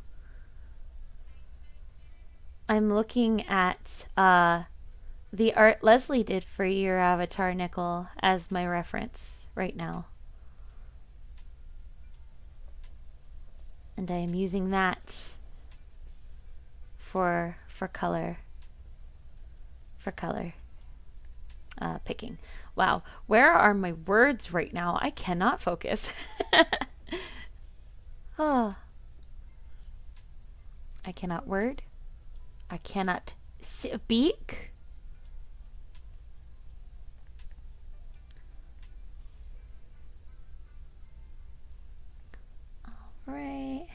I'm looking at the art Leslie did for your avatar, Nickel, as my reference right now. And I am using that for color. For color. Picking. Wow, where are my words right now? I cannot focus. Oh. I cannot word. I cannot speak. Right.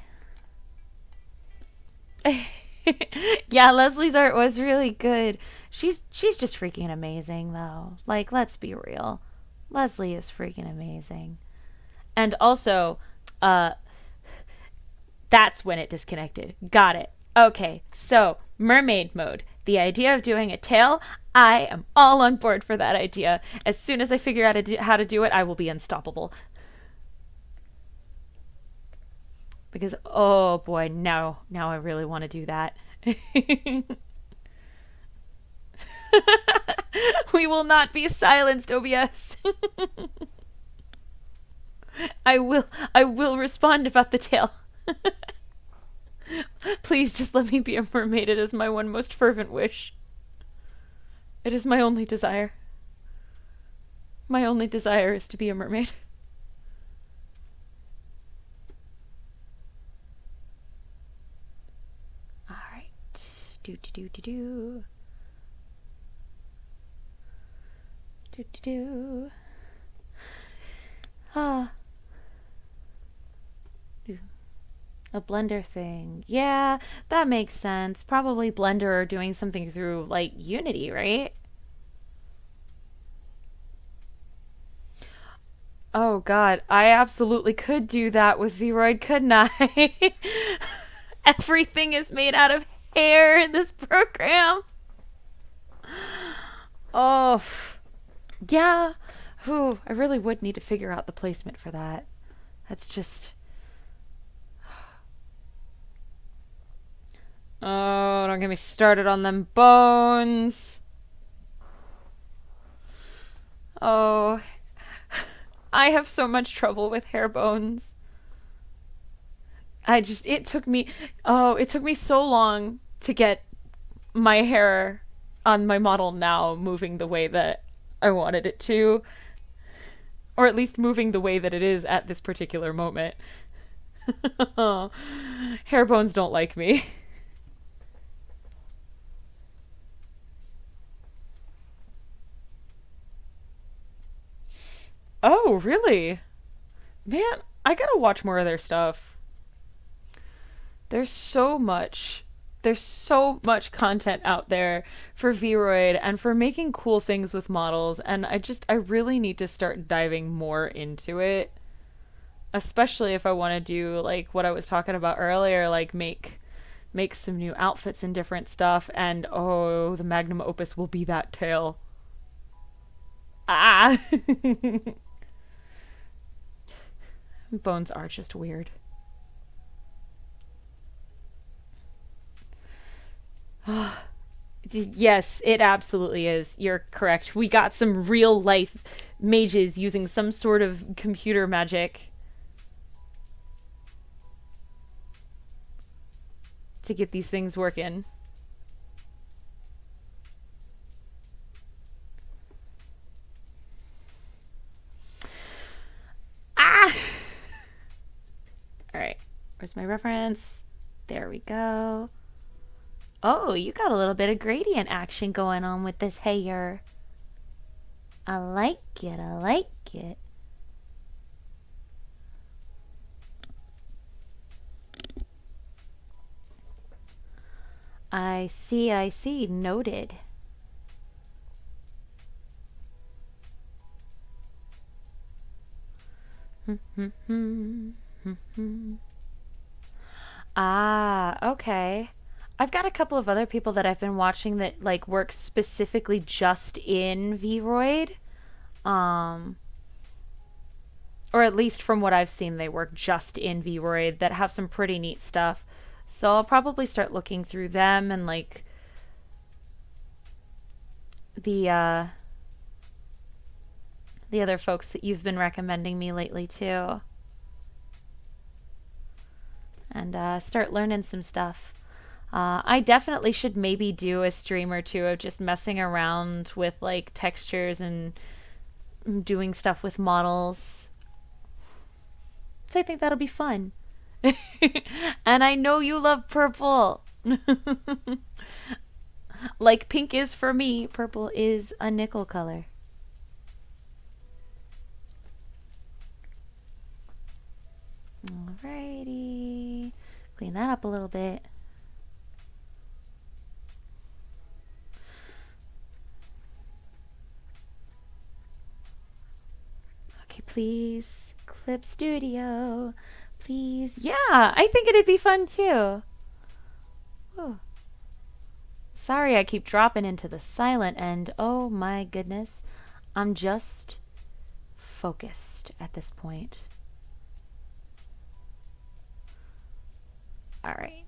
Yeah, Leslie's art was really good. She's just freaking amazing though. Like, let's be real. Leslie is freaking amazing. And also, that's when it disconnected. Got it. Okay, so mermaid mode. The idea of doing a tail, I am all on board for that idea. As soon as I figure out how to do it, I will be unstoppable. Because, oh boy, now I really want to do that. We will not be silenced, OBS. I will respond about the tail. Please just let me be a mermaid. It is my one most fervent wish. It is my only desire. My only desire is to be a mermaid. Alright. Do do do do do. Do do do. Ah. A Blender thing. Yeah, that makes sense. Probably Blender or doing something through, like, Unity, right? Oh god, I absolutely could do that with Vroid, couldn't I? Everything is made out of hair in this program. Oh, yeah. Ooh, I really would need to figure out the placement for that. That's just... Oh, don't get me started on them bones. Oh, I have so much trouble with hair bones. It took me so long to get my hair on my model now moving the way that I wanted it to. Or at least moving the way that it is at this particular moment. Hair bones don't like me. Oh, really? Man, I gotta watch more of their stuff. There's so much. There's so much content out there for Vroid and for making cool things with models, and I really need to start diving more into it. Especially if I want to do like what I was talking about earlier, like make some new outfits and different stuff, and oh, the magnum opus will be that tail. Ah! Bones are just weird. Yes, it absolutely is. You're correct. We got some real life mages using some sort of computer magic to get these things working. Ah! Alright, where's my reference? There we go. Oh, you got a little bit of gradient action going on with this hair. I like it, I like it. I see, noted. Ah, okay. I've got a couple of other people that I've been watching that like work specifically just in Vroid. Um, or at least from what I've seen, they work just in Vroid that have some pretty neat stuff. So I'll probably start looking through them and like the uh the other folks that you've been recommending me lately too, and start learning some stuff. I definitely should maybe do a stream or two of just messing around with like textures and doing stuff with models. So I think that'll be fun. And I know you love purple. Like pink is for me, purple is a nickel color. Alrighty. Clean that up a little bit. Okay, please. Clip Studio. Please. Yeah, I think it'd be fun too. Ooh. Sorry I keep dropping into the silent end. Oh my goodness. I'm just focused at this point. Alright.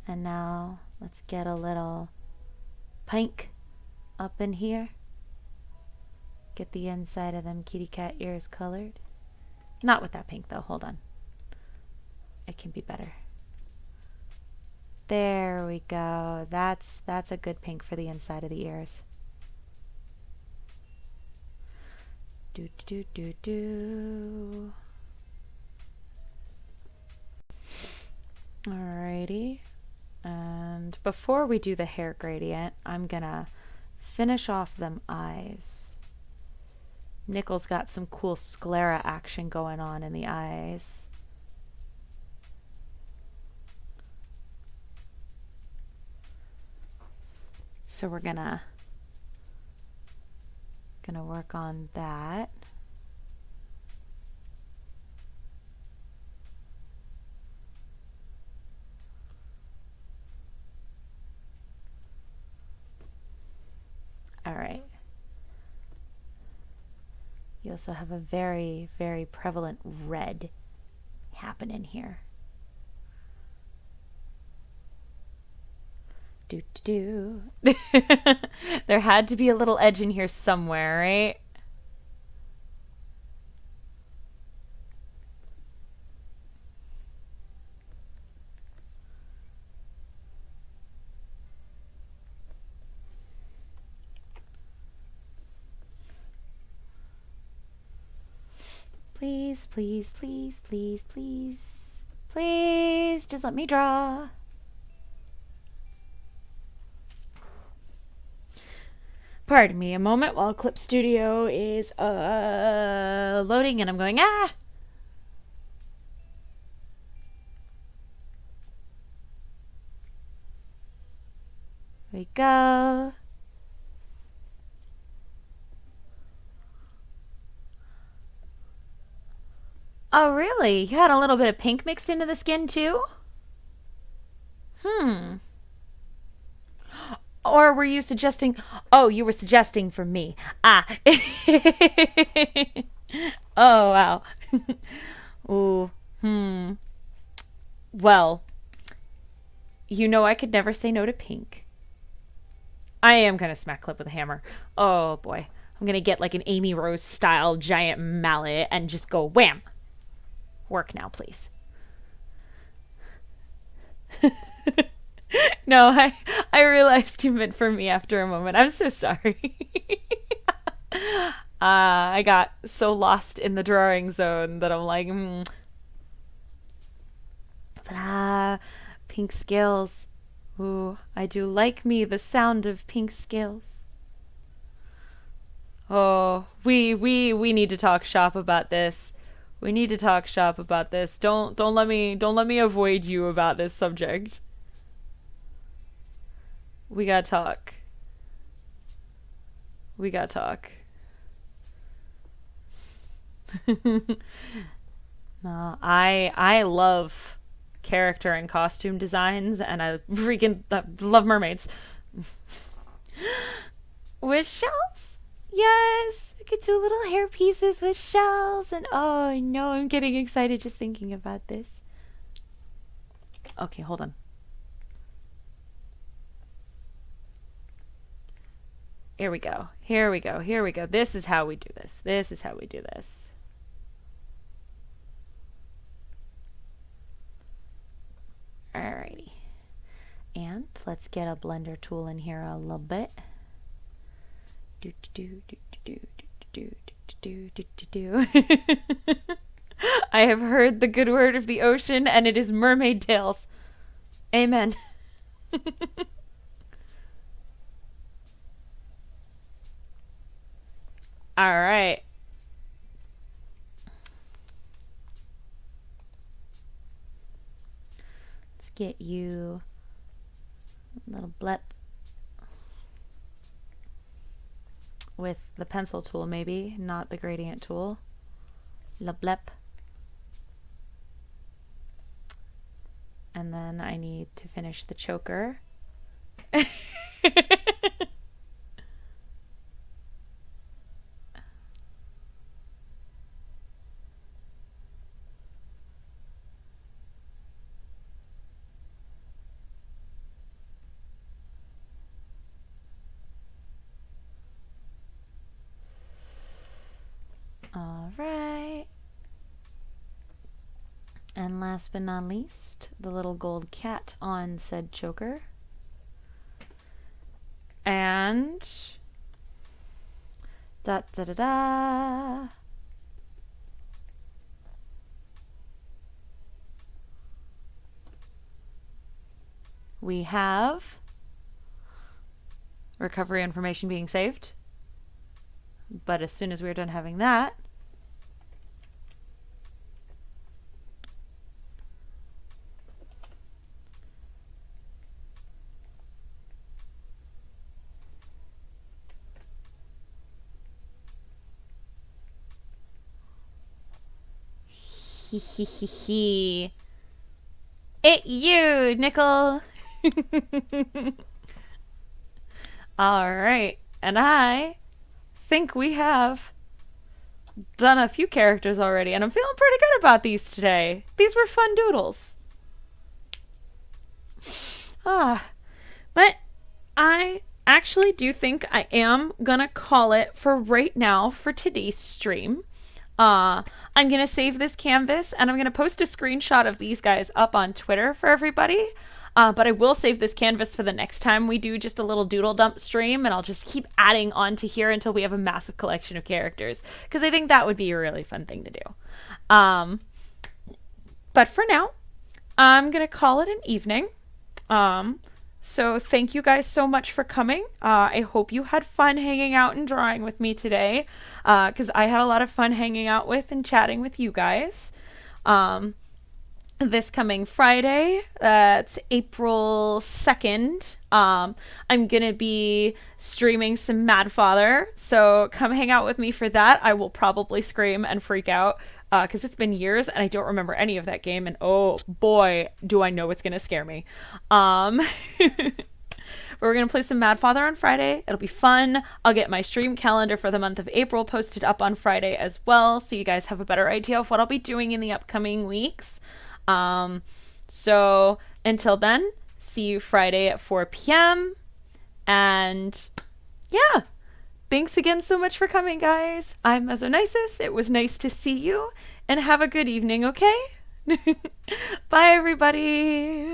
And now let's get a little pink up in here. Get the inside of them kitty cat ears colored. Not with that pink though, hold on. It can be better. There we go. That's a good pink for the inside of the ears. Do do do do. Alrighty. And before we do the hair gradient, I'm gonna finish off them eyes. Nickel's got some cool sclera action going on in the eyes. So we're gonna work on that. All right. You also have a very, very prevalent red happening here. Do do do. There had to be a little edge in here somewhere, right? Please, please, please, please, please. Please, just let me draw. Pardon me a moment while Clip Studio is loading and I'm going, ah! There we go. Oh, really? You had a little bit of pink mixed into the skin too? Hmm. Or were you suggesting? Oh, you were suggesting for me. Ah. Oh, wow. Ooh. Hmm. Well, you know I could never say no to pink. I am gonna smack Clip with a hammer. Oh boy. I'm gonna get like an Amy Rose style giant mallet and just go wham. Work now, please. No, I realized you meant for me after a moment. I'm so sorry. I got so lost in the drawing zone that I'm like, But pink scales. Ooh, I do like me the sound of pink scales. Oh, we need to talk shop about this. We need to talk shop about this. Don't let me avoid you about this subject. We gotta talk. We gotta talk. I love character and costume designs, and I freaking love mermaids. With shells? Yes! I could do little hair pieces with shells, and oh no, I'm getting excited just thinking about this. Okay, hold on. Here we go. Here we go. Here we go. This is how we do this. This is how we do this. Alrighty. And let's get a blender tool in here a little bit. Do do do do do do do do do. I have heard the good word of the ocean, and it is mermaid tails. Amen. All right. Let's get you a little blep with the pencil tool, maybe, not the gradient tool. La blep. And then I need to finish the choker. All right. And last but not least, the little gold cat on said choker. And da da da da. We have recovery information being saved. But as soon as we're done having that, hee hee hee hee. It you, Nickel. All right, and I think we have done a few characters already, and I'm feeling pretty good about these today. These were fun doodles. But I actually do think I am gonna call it for right now for today's stream. I'm gonna save this canvas and I'm gonna post a screenshot of these guys up on Twitter for everybody. But I will save this canvas for the next time we do just a little doodle dump stream, and I'll just keep adding on to here until we have a massive collection of characters, because I think that would be a really fun thing to do. But for now, I'm gonna call it an evening. So thank you guys so much for coming. I hope you had fun hanging out and drawing with me today, because I had a lot of fun hanging out with and chatting with you guys. This coming Friday, that's April 2nd, I'm gonna be streaming some Mad Father, so come hang out with me for that. I will probably scream and freak out, because it's been years and I don't remember any of that game, and oh boy, do I know it's gonna scare me. We're gonna play some Mad Father on Friday. It'll be fun. I'll get my stream calendar for the month of April posted up on Friday as well, so you guys have a better idea of what I'll be doing in the upcoming weeks. So until then, see you Friday at 4 p.m. And yeah, thanks again so much for coming, guys. I'm Mezzonysus. It was nice to see you, and have a good evening, okay? Bye, everybody.